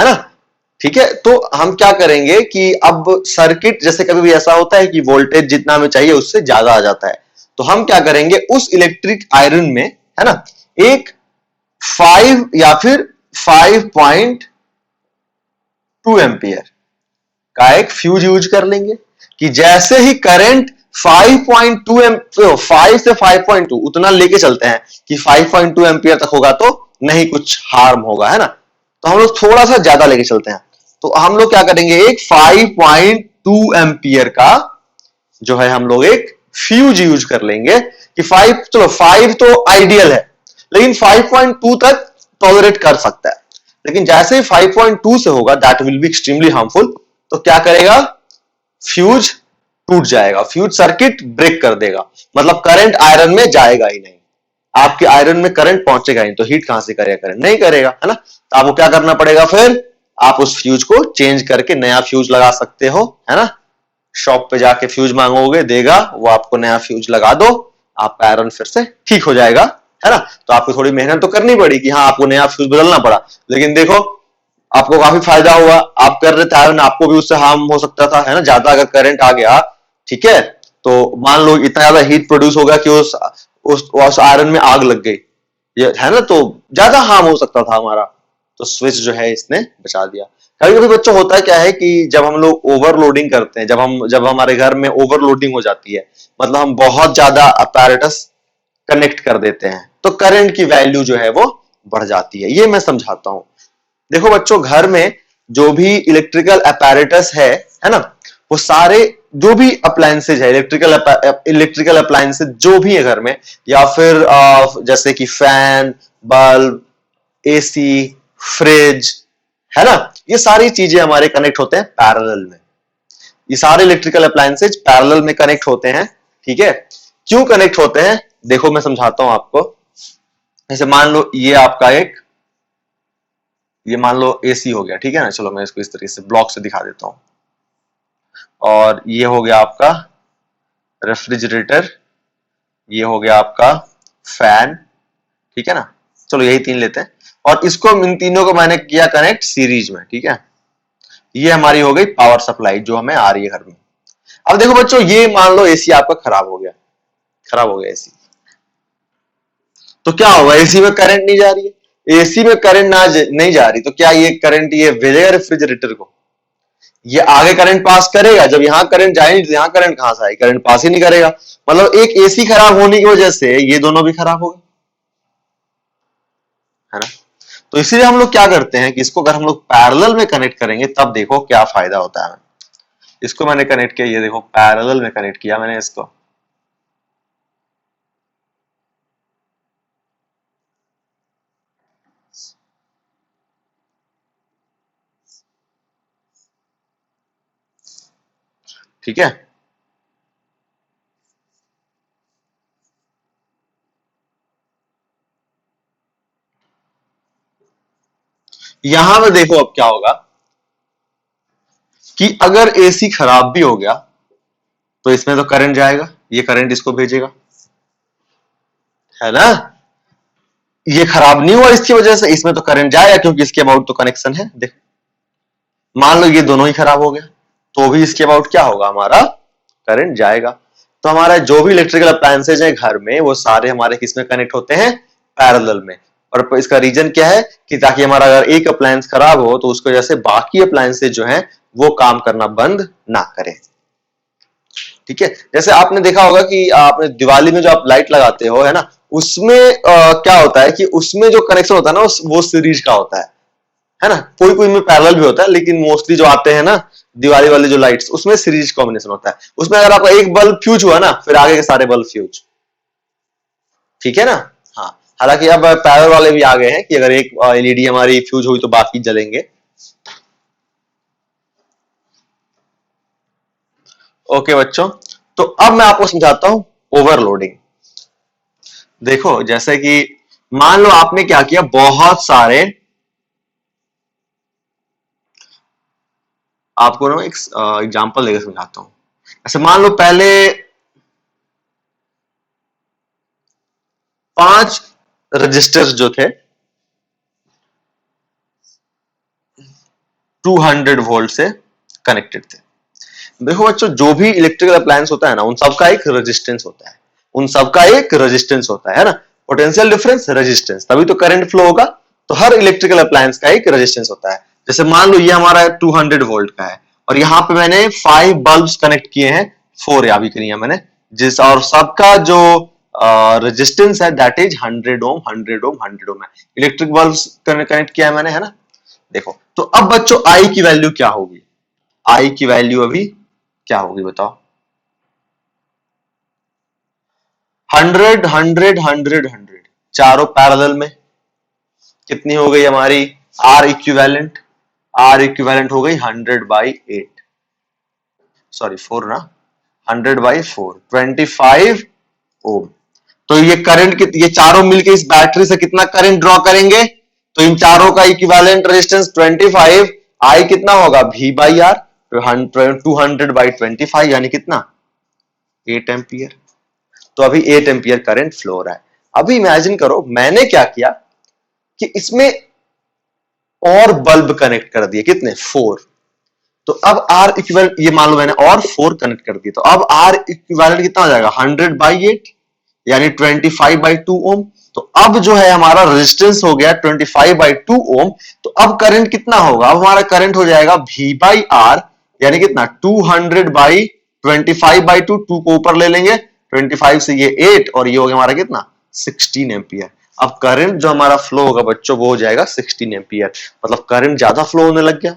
ना। ठीक है। तो हम क्या करेंगे कि अब सर्किट, जैसे कभी भी ऐसा होता है कि वोल्टेज जितना हमें चाहिए उससे ज्यादा आ जाता है, तो हम क्या करेंगे, उस इलेक्ट्रिक आयरन में, है ना, एक 5 या फिर 5.2 एम्पियर का एक फ्यूज यूज कर लेंगे कि जैसे ही करंट 5.2 5 से 5.2 उतना लेके चलते हैं कि 5.2 एम्पियर तक होगा तो नहीं कुछ हार्म होगा, है ना। तो हम लोग थोड़ा सा ज्यादा लेके चलते हैं, तो हम लोग क्या करेंगे, एक 5.2 एम्पियर का जो है हम लोग एक फ्यूज यूज कर लेंगे कि 5, चलो 5 तो आइडियल है, लेकिन 5.2 तक टॉलरेट कर सकता है। लेकिन जैसे ही 5.2 से होगा, that will be extremely harmful, तो क्या करेगा, फ्यूज टूट जाएगा, फ्यूज सर्किट ब्रेक कर देगा, मतलब करंट आयरन में जाएगा ही नहीं, आपके आयरन में करंट पहुंचेगा ही, तो हीट कहां से करेगा, करंट नहीं करेगा, है ना। तो आपको क्या करना पड़ेगा, फिर आप उस फ्यूज को चेंज करके नया फ्यूज लगा सकते हो, है ना। शॉप पे जाके फ्यूज मांगोगे, देगा, वो आपको नया फ्यूज लगा दो, आपका आयरन फिर से ठीक हो जाएगा, है ना। तो आपको थोड़ी मेहनत तो करनी पड़ेगी, हाँ आपको नया फ्यूज बदलना पड़ा, लेकिन देखो आपको काफी फायदा हुआ, आप कर रहे थे आयरन, आपको भी उससे हार्म हो सकता था, है ना, ज्यादा अगर करंट आ गया, ठीक है, तो मान लो इतना ज्यादा हीट प्रोड्यूस होगा कि उस आयरन में आग लग गई, ये है ना, तो ज्यादा हार्म हो सकता था हमारा। तो स्विच जो है इसने बचा दिया। कभी कभी बच्चों होता है क्या है कि जब हम लोग ओवरलोडिंग करते हैं, जब हमारे घर में ओवरलोडिंग हो जाती है, मतलब हम बहुत ज्यादा अपैरेटस कनेक्ट कर देते हैं, तो करंट की वैल्यू जो है वो बढ़ जाती है। ये मैं समझाता हूं। देखो बच्चों, घर में जो भी इलेक्ट्रिकल अपैरेटस है ना, वो सारे जो भी अप्लायंसेज है, इलेक्ट्रिकल अप्लायंसेज जो भी है घर में, या फिर जैसे कि फैन, बल्ब, एसी, फ्रिज, है ना, ये सारी चीजें हमारे कनेक्ट होते हैं पैरेलल में। ये सारे इलेक्ट्रिकल अप्लायंसेज पैरेलल में कनेक्ट होते हैं, ठीक है। क्यों कनेक्ट होते हैं, देखो मैं समझाता हूं आपको। जैसे मान लो ये मान लो एसी हो गया, ठीक है ना, चलो मैं इसको इस तरीके से ब्लॉक से दिखा देता हूं। और ये हो गया आपका रेफ्रिजरेटर, ये हो गया आपका फैन, ठीक है ना, चलो यही तीन लेते हैं, और इसको इन तीनों को मैंने किया कनेक्ट सीरीज में, ठीक है। ये हमारी हो गई पावर सप्लाई जो हमें आ रही है घर में। अब देखो बच्चों, ये मान लो एसी आपका खराब हो गया एसी, तो क्या होगा, एसी में करंट नहीं जा रही है, एसी में करंट नहीं जा रही, तो क्या ये करंट ये भेजेगा रेफ्रिजरेटर को? ये आगे करंट पास करेगा, जब यहां करंट जाए तो यहां करंट कहां से आएगा, करंट पास ही नहीं करेगा। मतलब एक एसी खराब होने की वजह से ये दोनों भी खराब हो गए, है ना। तो इसीलिए हम लोग क्या करते हैं कि इसको अगर हम लोग पैरेलल में कनेक्ट करेंगे तब देखो क्या फायदा होता है। इसको मैंने कनेक्ट किया, ये देखो पैरेलल में कनेक्ट किया मैंने इसको, ठीक है। यहां पे देखो अब क्या होगा कि अगर एसी खराब भी हो गया तो इसमें तो करंट जाएगा, ये करंट इसको भेजेगा, है ना। ये खराब नहीं हुआ इसकी वजह से, इसमें तो करंट जाएगा क्योंकि इसके अबाउट तो कनेक्शन है। देखो मान लो ये दोनों ही खराब हो गया तो भी इसके अबाउट क्या होगा, हमारा करंट जाएगा। तो हमारा जो भी इलेक्ट्रिकल अप्लायंसेज है घर में वो सारे हमारे किसमें कनेक्ट होते हैं, पैरेलल में। और इसका रीजन क्या है कि ताकि हमारा अगर एक अप्लायंस खराब हो तो उसको जैसे बाकी अप्लायंसेज जो है वो काम करना बंद ना करें, ठीक है। जैसे आपने देखा होगा कि आपने दिवाली में जो आप लाइट लगाते हो, है ना, उसमें क्या होता है कि उसमें जो कनेक्शन होता है ना वो सीरीज का होता है ना। कोई कोई में पैरेलल भी होता है लेकिन मोस्टली जो आते हैं ना दिवाली वाले जो लाइट्स उसमें सीरीज कॉम्बिनेशन होता है। उसमें अगर आपका एक बल्ब फ्यूज हुआ ना फिर आगे के सारे बल्ब फ्यूज, ठीक है ना। हाँ, हालांकि अब पैरेलल वाले भी आ गए हैं कि अगर एक एलईडी हमारी फ्यूज हुई तो बाकी जलेंगे। ओके बच्चों, तो अब मैं आपको समझाता हूं ओवरलोडिंग। देखो जैसे कि मान लो आपने क्या किया, बहुत सारे, आपको ना एक एग्जांपल देकर समझाता हूं। ऐसे मान लो पहले 5 रजिस्टर्स जो थे 200 वोल्ट से कनेक्टेड थे। देखो बच्चों जो भी इलेक्ट्रिकल अप्लायंस होता है ना उन सबका एक रेजिस्टेंस होता है, उन सबका एक रेजिस्टेंस होता है ना। पोटेंशियल डिफरेंस रेजिस्टेंस, तभी तो करंट फ्लो होगा। तो हर इलेक्ट्रिकल अप्लायंस का एक रेजिस्टेंस होता है। जैसे मान लो ये हमारा 200 वोल्ट का है और यहां पे मैंने 5 बल्ब्स कनेक्ट किए हैं, 4 या भी करिए मैंने, जिस और सबका जो रेजिस्टेंस है दैट इज 100 ओम 100 ओम 100 ओम है। इलेक्ट्रिक बल्ब्स कनेक्ट किया है मैंने, है ना। देखो तो अब बच्चों आई की वैल्यू क्या होगी, आई की वैल्यू अभी क्या होगी बताओ। 100 100 100 100 चारों पैरेलल में कितनी हो गई हमारी, आर इक्विवेलेंट, आर इक्विवेलेंट हो गई 100/8, सॉरी 4 ना, 100/4 25 ओम। तो ये करंट ये चारों मिलके इस बैटरी से कितना करंट ड्रॉ करेंगे, तो इन चारों का इक्विवेलेंट रेजिस्टेंस 25, आई कितना होगा V/R, 200/25 यानी कितना 8 एम्पियर। तो अभी 8 एम्पियर करंट फ्लो हो रहा है। अभी इमेजिन करो मैंने क्या किया कि इसमें और बल्ब कनेक्ट कर दिए, कितने 4। तो अब आर इक्विवेलेंट, ये मान लो मैंने और 4 कनेक्ट कर दिए, तो अब आर इक्विवेलेंट कितना हो जाएगा 100/8 यानी 25/2 ओम। तो अब जो है हमारा रेजिस्टेंस हो गया 25/2 ओम। तो अब करंट कितना होगा, अब हमारा करंट हो जाएगा V/R यानी कितना 200/25/2, 2 को ऊपर ले लेंगे, 25 से ये 8 और ये हो गया हमारा कितना 16 एम्पियर। अब करंट जो हमारा फ्लो होगा बच्चों वो हो जाएगा 16 एम्पियर। मतलब करंट ज्यादा फ्लो होने लग गया,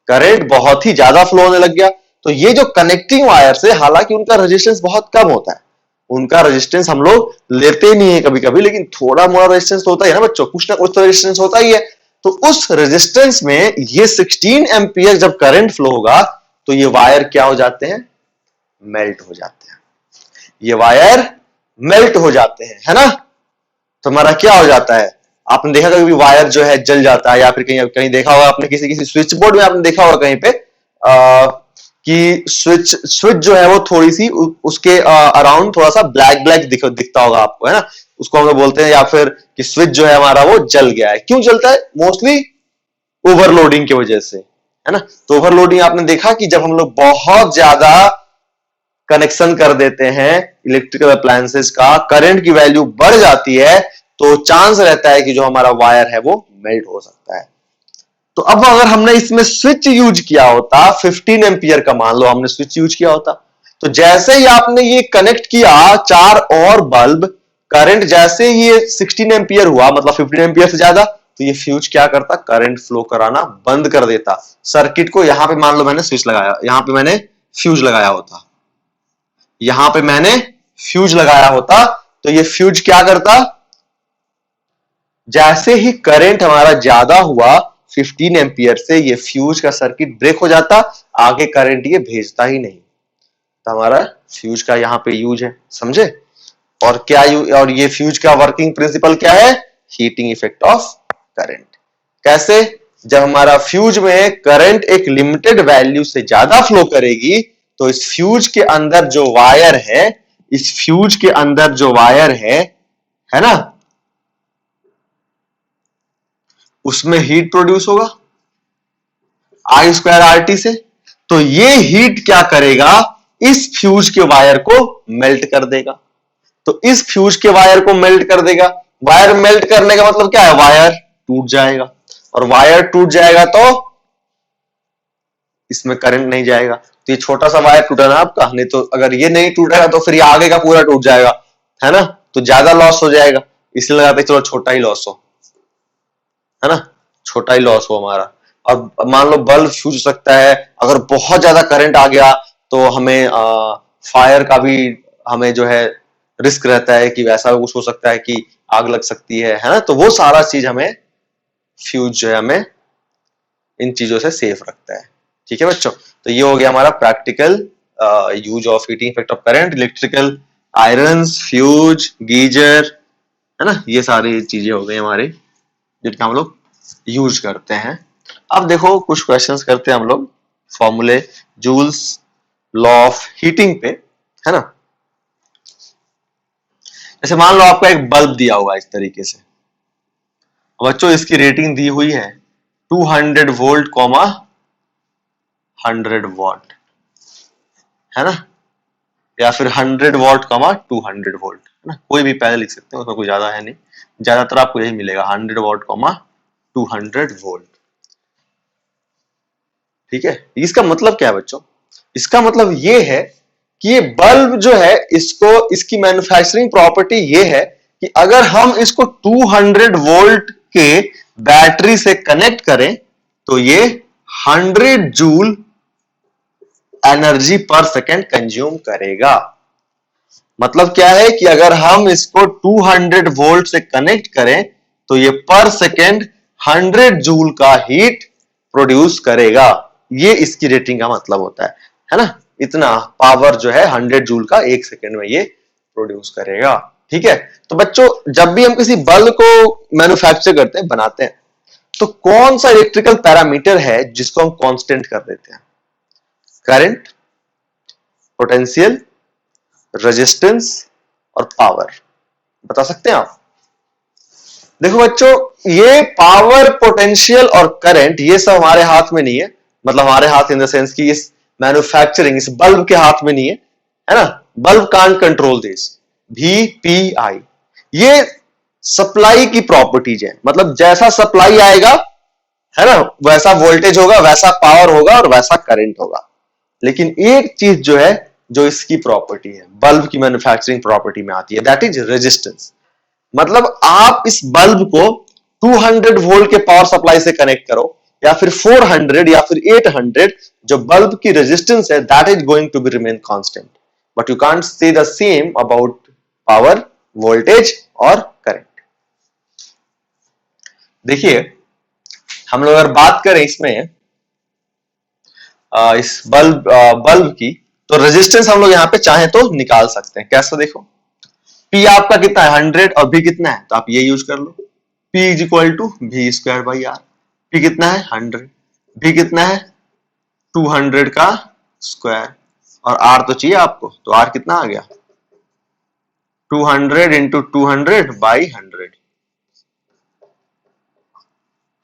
करंट बहुत ही ज्यादा फ्लो होने लग गया। तो ये जो कनेक्टिंग वायर से, हालांकि उनका रेजिस्टेंस बहुत कम होता है, उनका रेजिस्टेंस हम लोग लेते नहीं है कभी कभी, लेकिन थोड़ा मोड़ा रेजिस्टेंस तो होता है ना बच्चों, कुछ ना कुछ तो रेजिस्टेंस होता ही है। तो उस रेजिस्टेंस में ये 16 एम्पियर जब करंट फ्लो होगा तो ये वायर क्या हो जाते हैं, मेल्ट हो जाते हैं, ये वायर मेल्ट हो जाते हैं, है ना। तो हमारा क्या हो जाता है, आपने देखा कभी वायर जो है जल जाता है, या फिर कहीं कहीं देखा होगा आपने किसी किसी स्विच बोर्ड में आपने देखा होगा कहीं पे कि स्विच स्विच जो है वो थोड़ी सी उसके अराउंड थोड़ा सा ब्लैक ब्लैक दिखता होगा आपको, है ना। उसको हम लोग बोलते हैं या फिर कि स्विच जो है हमारा वो जल गया है। क्यों जलता है, मोस्टली ओवरलोडिंग की वजह से, है ना। तो ओवरलोडिंग आपने देखा कि जब हम लोग बहुत ज्यादा कनेक्शन कर देते हैं इलेक्ट्रिकल अप्लायंसेस का, करंट की वैल्यू बढ़ जाती है तो चांस रहता है कि जो हमारा वायर है वो मेल्ट हो सकता है। तो अब अगर हमने इसमें स्विच यूज किया होता 15 एम्पियर का, मान लो हमने स्विच यूज किया होता, तो जैसे ही आपने ये कनेक्ट किया 4 और बल्ब, करंट जैसे ही ये 16 एम्पियर हुआ, मतलब 15 एम्पियर से ज्यादा, तो ये फ्यूज क्या करता, करंट फ्लो कराना बंद कर देता सर्किट को। यहां पे मान लो मैंने स्विच लगाया, यहां पे मैंने फ्यूज लगाया होता, यहां पे मैंने फ्यूज लगाया होता, तो ये फ्यूज क्या करता, जैसे ही करंट हमारा ज्यादा हुआ 15 एम्पियर से, ये फ्यूज का सर्किट ब्रेक हो जाता, आगे करंट ये भेजता ही नहीं। तो हमारा फ्यूज का यहां पे यूज है, समझे। और क्या और ये फ्यूज का वर्किंग प्रिंसिपल क्या है, हीटिंग इफेक्ट ऑफ करंट। कैसे, जब हमारा फ्यूज में करंट एक लिमिटेड वैल्यू से ज्यादा फ्लो करेगी, तो इस फ्यूज के अंदर जो वायर है, इस फ्यूज के अंदर जो वायर है ना, उसमें हीट प्रोड्यूस होगा I²RT से। तो ये हीट क्या करेगा, इस फ्यूज के वायर को मेल्ट कर देगा। तो इस फ्यूज के वायर को मेल्ट कर देगा। वायर मेल्ट करने का मतलब क्या है, वायर टूट जाएगा, और वायर टूट जाएगा तो इसमें करंट नहीं जाएगा। तो ये छोटा सा वायर टूटा ना आपका, नहीं तो अगर ये नहीं टूटेगा तो फिर ये आगे का पूरा टूट जाएगा, है ना, तो ज्यादा लॉस हो जाएगा। इसलिए लगाते चलो छोटा ही लॉस हो, है ना, छोटा ही लॉस हो हमारा। और मान लो बल्ब फ्यूज हो सकता है, अगर बहुत ज्यादा करंट आ गया तो हमें फायर का भी हमें जो है रिस्क रहता है कि वैसा कुछ हो सकता है कि आग लग सकती है ना। तो वो सारा चीज हमें फ्यूज जो है हमें इन चीजों से सेफ रखता है। ठीक है बच्चों, तो ये हो गया हमारा practical use of heating effect of current, electrical irons, fuse, geyser, है ना, ये सारी चीजें हो गई हमारी जिनका हम लोग यूज करते हैं। अब देखो कुछ क्वेश्चंस करते हैं हम लोग फॉर्मूले, जूल्स लॉ ऑफ हीटिंग पे, है ना। जैसे मान लो आपका एक बल्ब दिया हुआ है इस तरीके से, बच्चों इसकी रेटिंग दी हुई है 200 वोल्ट 100 वॉट, है ना, या फिर 100 वॉट 200 वोल्ट, है ना, कोई भी पहले लिख सकते हैं, उसमें कोई ज्यादा है नहीं, ज्यादातर आपको यही मिलेगा 100 वॉट 200 वोल्ट। ठीक है, इसका मतलब क्या है बच्चों, इसका मतलब ये है कि ये बल्ब जो है, इसको इसकी मैन्युफैक्चरिंग प्रॉपर्टी ये है कि अगर हम इसको 200 वोल्ट के बैटरी से कनेक्ट करें तो ये 100 जूल एनर्जी पर सेकेंड कंज्यूम करेगा। मतलब क्या है कि अगर हम इसको 200 वोल्ट से कनेक्ट करें तो ये पर सेकेंड 100 जूल का हीट प्रोड्यूस करेगा। ये इसकी रेटिंग का मतलब होता है ना, इतना पावर जो है 100 जूल का 1 सेकेंड में ये प्रोड्यूस करेगा। ठीक है, तो बच्चों जब भी हम किसी बल्ब को मैन्युफैक्चर करते हैं, बनाते हैं, तो कौन सा इलेक्ट्रिकल पैरामीटर है जिसको हम कांस्टेंट कर देते हैं, करंट, पोटेंशियल, रेजिस्टेंस और पावर, बता सकते हैं आप। देखो बच्चों, ये पावर, पोटेंशियल और करंट ये सब हमारे हाथ में नहीं है, मतलब हमारे हाथ इन द सेंस कि इस मैन्युफैक्चरिंग इस बल्ब के हाथ में नहीं है ना, bulb can't control this, VPI ये सप्लाई की प्रॉपर्टीज है, मतलब जैसा सप्लाई आएगा, है ना, वैसा वोल्टेज होगा, वैसा पावर होगा और वैसा करंट होगा। लेकिन एक चीज जो है, जो इसकी प्रॉपर्टी है, बल्ब की मैन्युफैक्चरिंग प्रॉपर्टी में आती है, दैट इज रेजिस्टेंस। मतलब आप इस बल्ब को 200 वोल्ट के पावर सप्लाई से कनेक्ट करो, या फिर 400 या फिर 800, जो बल्ब की रेजिस्टेंस है that is going to be remain constant, but you can't say the same about power, voltage और करंट। देखिए, हम लोग अगर बात करें इसमें इस बल्ब की, तो रेजिस्टेंस हम लोग यहां पे चाहें तो निकाल सकते हैं। कैसे, देखो P आपका कितना है 100 और V कितना है, तो आप ये यूज कर लो, P is equal to V²/R। P कितना है 100, V कितना है 200 का स्क्वायर, और R तो चाहिए आपको, तो R कितना आ गया 200 इंटू 200/100,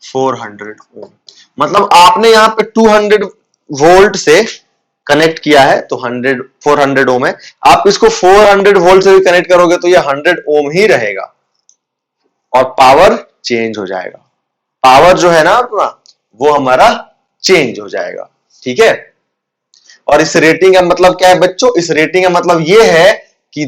400 ओम। मतलब आपने यहाँ पे 200 वोल्ट से कनेक्ट किया है तो 400 ओम है। आप इसको 400 वोल्ट से भी कनेक्ट करोगे तो ये 100 ओम ही रहेगा, और पावर चेंज हो जाएगा। पावर जो है ना अपना, वो हमारा चेंज हो जाएगा। ठीक है, और इस रेटिंग का मतलब क्या है बच्चों? इस रेटिंग का मतलब ये है कि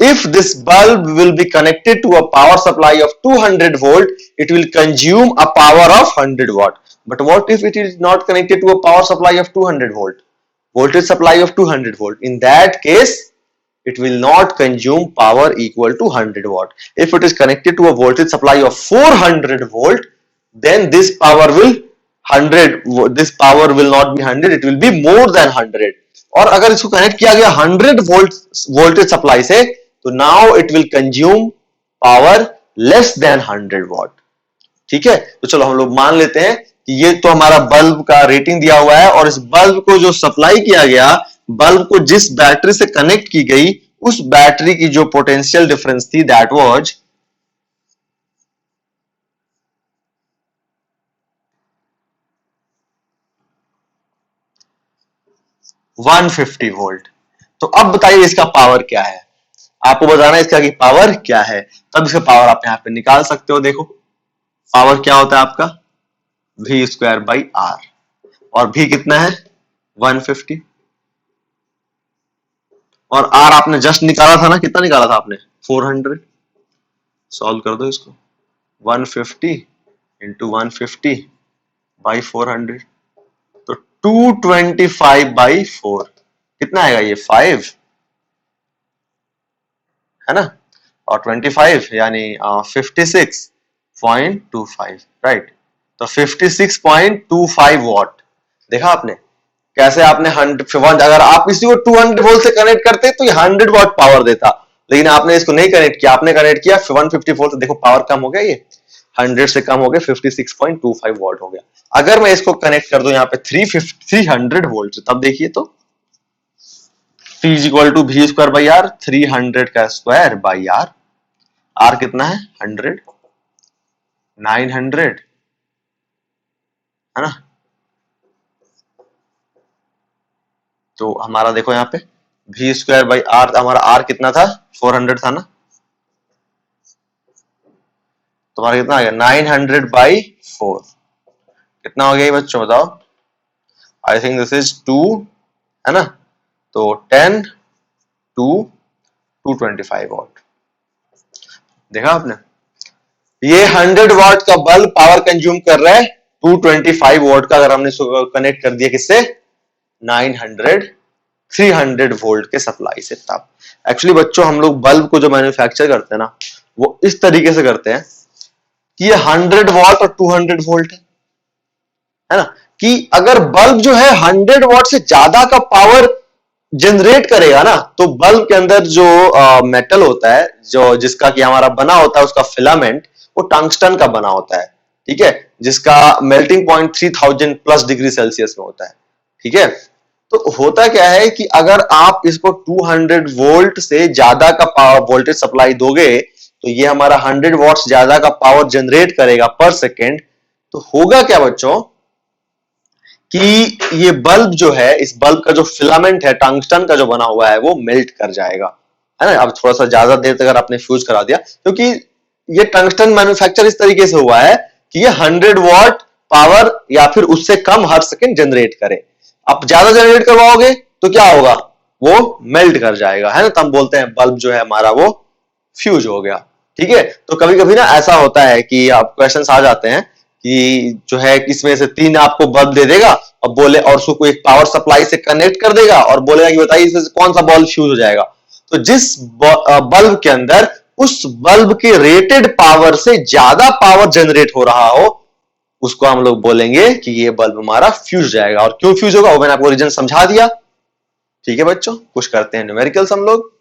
if this bulb will be connected to a power supply of 200 volt, it will consume a power of 100 watt. But what if it is not connected to a power supply of 200 volt? Voltage supply of 200 volt. In that case, it will not consume power equal to 100 watt. If it is connected to a voltage supply of 400 volt, then this power will 100, this power will not be 100, it will be more than 100. और अगर इसको कनेक्ट किया गया 100 वोल्ट वोल्टेज सप्लाई से, तो now it will consume power less than 100 what. ठीक है, तो चलो हम लोग मान लेते हैं कि ये तो हमारा बल्ब का रेटिंग दिया हुआ है, और इस बल्ब को जो सप्लाई किया गया, बल्ब को जिस बैटरी से कनेक्ट की गई, उस बैटरी की जो पोटेंशियल डिफरेंस थी, दैट वाज 150 वोल्ट। तो अब बताइए इसका पावर क्या है? आपको बताना है इसका कि पावर क्या है, तब इसका पावर आप यहां पे निकाल सकते हो। देखो पावर क्या होता है आपका, v स्क्वायर बाई आर, और v कितना है 150, और r आपने जस्ट निकाला था ना, कितना निकाला था आपने 400। सॉल्व कर दो इसको, 150 इंटू 150 बाई 400, तो 225 बाई 4 कितना आएगा, ये 5 है ना, और 25 यानी 56.25, राइट। तो 56.25 वॉट। देखा आपने कैसे आपने 100, अगर आप इसी को 200 वोल्ट से कनेक्ट करते तो ये 100 वॉट पावर देता, लेकिन आपने इसको नहीं कनेक्ट किया, आपने कनेक्ट किया 154 से, देखो पावर कम हो गया, ये 100 से कम हो गया, 56.25 वॉट हो गया। अगर मैं इसको कनेक्ट कर दूं यहाँ पे 300 वोल्ट से, तब देखिए तो P is equal to V square by R, 300 का स्क्वायर बाई आर, आर कितना है 100, 900 है ना। तो हमारा देखो यहाँ पे वी स्क्वायर बाई आर, हमारा आर कितना था 400 था ना, तो हमारा कितना आ गया 900 बाई 4, कितना हो गया ये बच्चों बताओ? आई थिंक दिस इज 2 है ना, तो 10 टू 225 वॉट। देखा आपने, ये 100 वॉट का बल्ब पावर कंज्यूम कर रहा है 225 वॉट का, अगर हमने इसको कनेक्ट कर दिया किससे, 900 300 वोल्ट के सप्लाई से। तब एक्चुअली बच्चों हम लोग बल्ब को जो मैन्युफैक्चर करते हैं ना, वो इस तरीके से करते हैं कि ये 100 वॉट और 200 वोल्ट है ना, कि अगर बल्ब जो है 100 वॉट से ज्यादा का पावर जनरेट करेगा ना, तो बल्ब के अंदर जो मेटल होता है, जो जिसका कि हमारा बना होता है उसका फिलामेंट, वो टंगस्टन का बना होता है। ठीक है, जिसका melting point 3000 plus degree Celsius में होता है। ठीक है, तो होता क्या है कि अगर आप इसको 200 वोल्ट से ज्यादा का पावर वोल्टेज सप्लाई दोगे, तो ये हमारा 100 वॉट्स ज्यादा का पावर जनरेट करेगा पर सेकेंड। तो होगा क्या बच्चों कि ये बल्ब जो है, इस बल्ब का जो फिलामेंट है टंगस्टन का जो बना हुआ है, वो मेल्ट कर जाएगा, है ना। अब थोड़ा सा ज्यादा देर तक अगर आपने फ्यूज करा दिया, क्योंकि ये टंगस्टन मैन्युफैक्चर इस तरीके से हुआ है कि ये 100 वॉट पावर या फिर उससे कम हर सेकेंड जनरेट करे। आप ज्यादा जनरेट करवाओगे तो क्या होगा, वो मेल्ट कर जाएगा, है ना। तो हम बोलते हैं बल्ब जो है हमारा वो फ्यूज हो गया। ठीक है, तो कभी कभी ना ऐसा होता है कि आप क्वेश्चन आ जाते हैं कि जो है इसमें से 3 आपको बल्ब दे देगा, और बोले और उसको एक पावर सप्लाई से कनेक्ट कर देगा, और बोलेगा कि बताइए इसमें से कौन सा बल्ब फ्यूज हो जाएगा। तो जिस बल्ब के अंदर उस बल्ब के रेटेड पावर से ज्यादा पावर जनरेट हो रहा हो, उसको हम लोग बोलेंगे कि ये बल्ब हमारा फ्यूज जाएगा। और क्यों फ्यूज होगा वो मैंने आपको रीजन समझा दिया। ठीक है बच्चों, कुछ करते हैं न्यूमेरिकल्स हम लोग।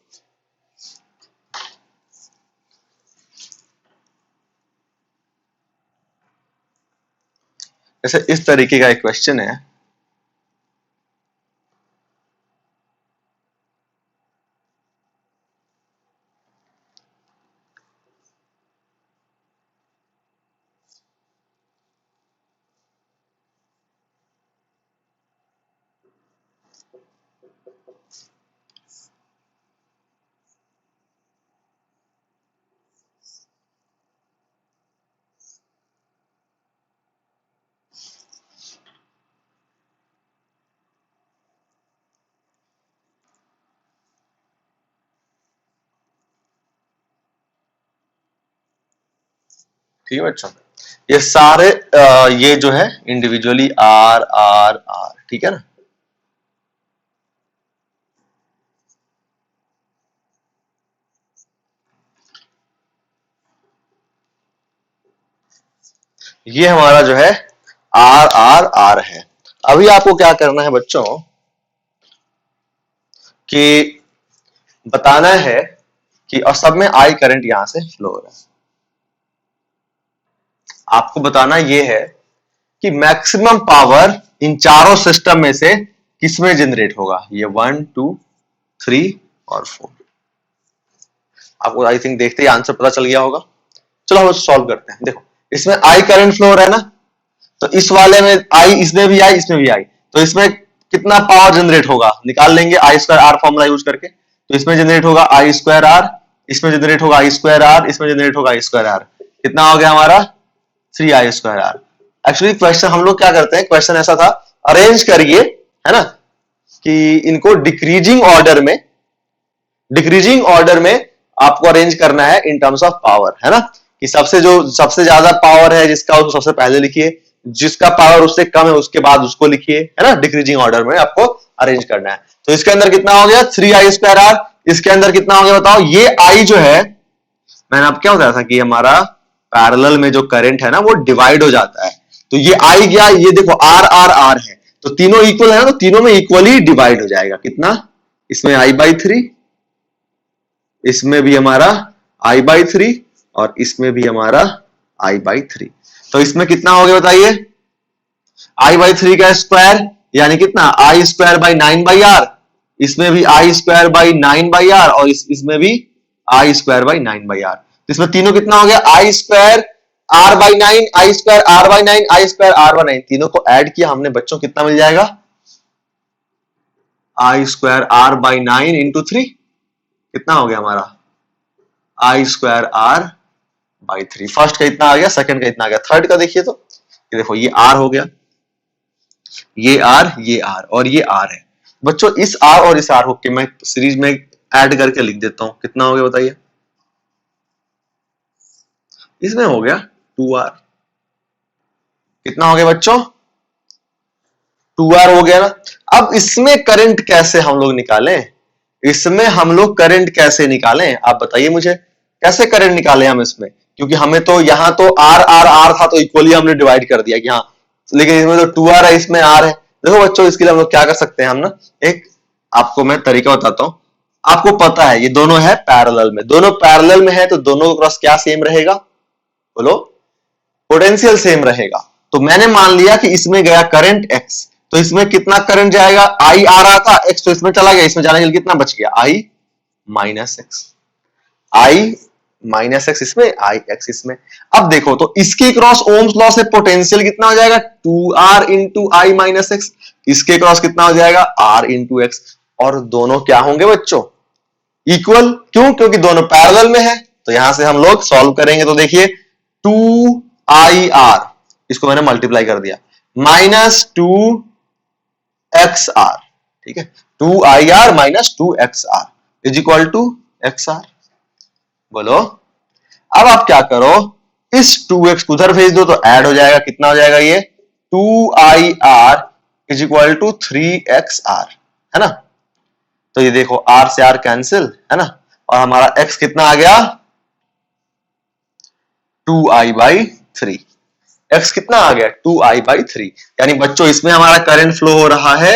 जैसे इस तरीके का एक क्वेश्चन है, ठीक है बच्चों, ये सारे ये जो है इंडिविजुअली आर आर आर, ठीक है ना। ये हमारा जो है आर आर आर है। अभी आपको क्या करना है बच्चों कि बताना है कि और सब में आई करंट यहां से फ्लो हो रहा है। आपको बताना ये है कि मैक्सिमम पावर इन चारों सिस्टम में से किसमें जनरेट होगा। ये 1 2 3 और 4। आपको आई थिंक देखते ही आंसर पता चल गया होगा। चलो हम सॉल्व करते हैं। देखो इसमें आई करंट फ्लो हो रहा है ना, तो इस वाले में आई, इसमें भी आई, इसमें भी आई, तो इसमें कितना पावर जनरेट होगा निकाल लेंगे आई स्क्वायर आर फॉर्मूला यूज करके। तो इसमें जनरेट होगा आई स्क्वायर आर, इसमें जनरेट होगा आई स्क्वायर आर, इसमें जनरेट होगा आई स्क्वायर आर। कितना हो गया हमारा 3 आई स्क्वायर आर। एक्चुअली क्वेश्चन हम लोग क्या करते हैं, क्वेश्चन ऐसा था अरेंज करिए, है ना, कि इनको डिक्रीजिंग ऑर्डर में आपको अरेंज करना है इन टर्म्स ऑफ पावर, है ना, कि सबसे ज्यादा पावर है जिसका उसको सबसे पहले लिखिए, जिसका पावर उससे कम है उसके बाद उसको लिखिए, है ना, डिक्रीजिंग ऑर्डर में आपको अरेंज करना है। तो इसके अंदर कितना हो गया 3 आई स्क्वायर आर, इसके अंदर कितना हो गया बताओ। ये आई जो है, मैंने आपको क्या बताया था कि हमारा पैरेलल में जो करंट है ना वो डिवाइड हो जाता है। तो ये आई गया, ये देखो आर आर आर है, तो तीनों इक्वल है ना, तो तीनों में इक्वली डिवाइड हो जाएगा। कितना, इसमें आई बाई 3, इसमें भी हमारा आई बाई 3 और इसमें भी हमारा आई बाई 3। तो इसमें कितना हो गया बताइए, आई बाई 3 का स्क्वायर यानी कितना I square by 9 by R, इसमें भी I square by 9 by R और इसमें भी I square by 9 by R. तो इसमें तीनों कितना हो गया I square R by 9, I square R by 9, I square R by 9, तीनों को ऐड किया हमने बच्चों, कितना मिल जाएगा आई स्क्वायर आर बाई 9 इंटू 3, कितना हो गया हमारा आई स्क्वायर आर बाई 3। फर्स्ट का इतना आ गया, सेकंड का इतना आ गया, थर्ड का देखिए तो ये देखो ये आर हो गया, ये आर और ये आर है बच्चों। इस आर और इस आर को मैं सीरीज में ऐड करके लिख देता हूं, कितना हो गया बताइए, इसमें हो गया 2r। कितना हो गया बच्चों 2r हो गया ना। अब इसमें करंट कैसे हम लोग निकालें, इसमें हम लोग करंट कैसे निकालें आप बताइए मुझे, कैसे करंट निकालें हम इसमें, क्योंकि हमें तो यहां तो आर आर आर था तो इक्वली हमने डिवाइड कर दिया कि हाँ, लेकिन इसमें तो 2r है, इसमें r है। देखो बच्चों इसके लिए हम लोग क्या कर सकते हैं, हम ना एक आपको मैं तरीका बताता हूं। आपको पता है ये दोनों है पैरेलल में, दोनों पैरेलल में है तो दोनों के क्रॉस क्या सेम रहेगा, बोलो, पोटेंशियल सेम रहेगा। तो मैंने मान लिया कि इसमें गया करंट x, तो इसमें कितना करंट जाएगा आई आ रहा था x, तो इसमें चला गया, इसमें जाने के लिए कितना बच गया आई माइनस एक्स, आई माइनस एक्स इसमें, आई एक्स इसमें। अब देखो तो इसके क्रॉस ओम्स लॉ से पोटेंशियल कितना हो जाएगा 2r into I minus x, इसके क्रॉस कितना हो जाएगा r इंटू एक्स, और दोनों क्या होंगे बच्चों इक्वल। क्यों, क्योंकि दोनों पैरेलल में है। तो यहां से हम लोग सॉल्व करेंगे तो देखिए 2ir, इसको मैंने मल्टीप्लाई कर दिया, माइनस 2xr, ठीक है, 2ir minus 2xr is equal to xr। बोलो अब आप क्या करो, इस 2x को उधर भेज दो तो ऐड हो जाएगा, कितना हो जाएगा ये 2ir is equal to 3xr, है ना। तो ये देखो r से r कैंसिल, है ना, और हमारा x कितना आ गया 2i बाई 3, x कितना आ गया 2i बाई 3। यानी बच्चों इसमें हमारा करंट फ्लो हो रहा है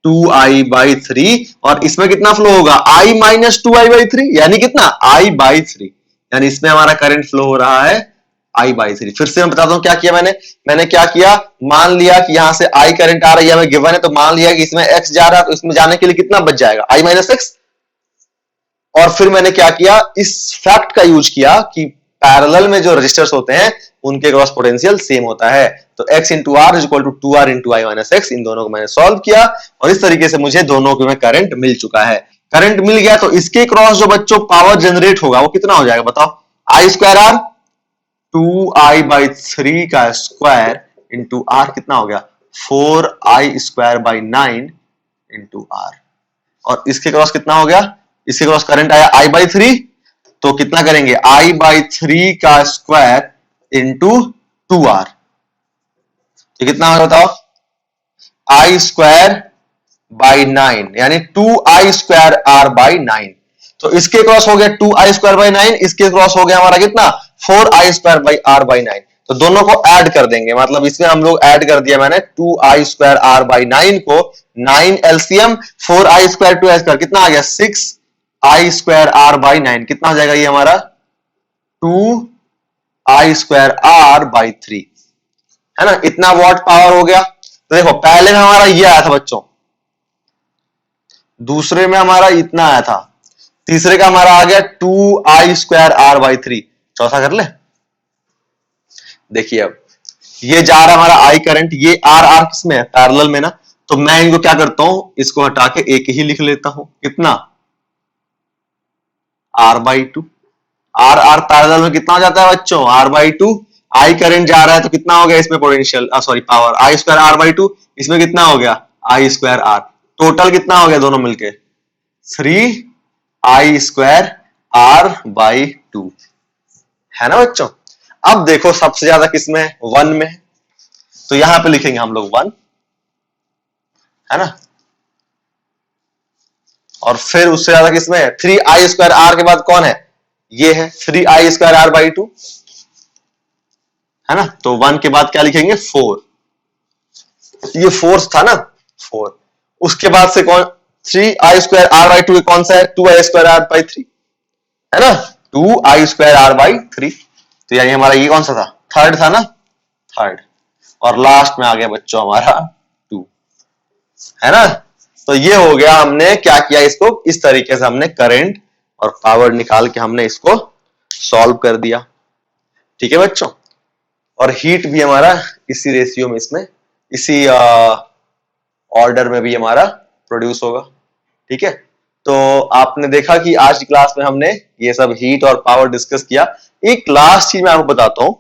2i बाई 3 और इसमें कितना फ्लो होगा i माइनस 2i बाई 3, यानी कितना i बाई 3, यानी इसमें हमारा करंट फ्लो हो रहा है i बाई 3। फिर से मैं बताता हूं क्या किया मैंने क्या किया, मान लिया कि यहां से i करंट आ रही है हमें गिवन है, तो मान लिया कि इसमें x जा रहा है, तो इसमें जाने के लिए कितना बच जाएगा i माइनस एक्स। और फिर मैंने क्या किया, इस फैक्ट का यूज किया कि पैरेलल में जो रजिस्टर्स होते हैं उनके क्रॉस पोटेंशियल सेम होता है। तो x into R is equal to 2r into I minus X, इन दोनों को मैंने सॉल्व किया और इस तरीके से मुझे दोनों में करंट मिल चुका है। करंट मिल गया तो इसके क्रॉस जो बच्चों पावर जनरेट होगा वो कितना हो जाएगा बताओ, आई स्क्वायर आर 2i बाई 3 का स्क्वायर इंटू आर कितना हो गया 4i square by 9 into are, और इसके क्रॉस कितना हो गया, इसके क्रॉस करंट आया i बाई 3, तो कितना करेंगे i बाई 3 का स्क्वायर इंटू 2R। तो कितना होगा बताओ, आई स्क्वायर बाई 9, यानी 2I²R/9। तो इसके क्रॉस हो गया 2I²/9, इसके क्रॉस हो गया हमारा कितना 4I²R/9। तो दोनों को ऐड कर देंगे, मतलब इसमें हम लोग ऐड कर दिया मैंने 2I²R/9 को, 9 एलसीएम 4I² 2I² कितना आ गया 6I²R/9। कितना हो जाएगा ये हमारा 2I²R/3, है ना। इतना वॉट पावर हो गया। तो देखो पहले में हमारा ये आया था बच्चों, दूसरे में हमारा इतना आया था, तीसरे का हमारा आ गया 2I²R/3। चौथा कर ले। देखिए अब ये जा रहा हमारा आई करंट, ये आर आर किसमें है, पैरेलल में ना। तो मैं इनको क्या करता हूं, इसको हटा के एक ही लिख लेता हूं, कितना R/2। आर आर पैरेलल में कितना हो जाता है बच्चों R/2। आई करंट जा रहा है तो कितना हो गया इसमें पोटेंशियल, सॉरी पावर, I²R/2। इसमें कितना हो गया I²R। टोटल कितना हो गया दोनों मिलके 3I²R/2, है ना बच्चों। अब देखो सबसे ज्यादा किसमें है, 1 में है। तो यहां पे लिखेंगे हम लोग 1, है ना। और फिर उससे ज्यादा किसमें है, 3I²R के बाद कौन है, ये है 3I²R/2, है ना। तो 1 के बाद क्या लिखेंगे 4, ये फोर्स था ना 4। उसके बाद से कौन 3I²R/2 कौन सा है 2I²R/3, है ना 2I²R/3। तो यानी हमारा ये कौन सा था, थर्ड था ना, थर्ड। और लास्ट में आ गया बच्चों हमारा 2, है ना। तो ये हो गया, हमने क्या किया, इसको इस तरीके से हमने करंट और पावर निकाल के हमने इसको सॉल्व कर दिया। ठीक है बच्चों। और हीट भी हमारा इसी रेशियो में, इसमें इसी ऑर्डर में भी हमारा प्रोड्यूस होगा। ठीक है। तो आपने देखा कि आज की क्लास में हमने ये सब हीट और पावर डिस्कस किया। एक लास्ट चीज मैं आपको बताता हूं,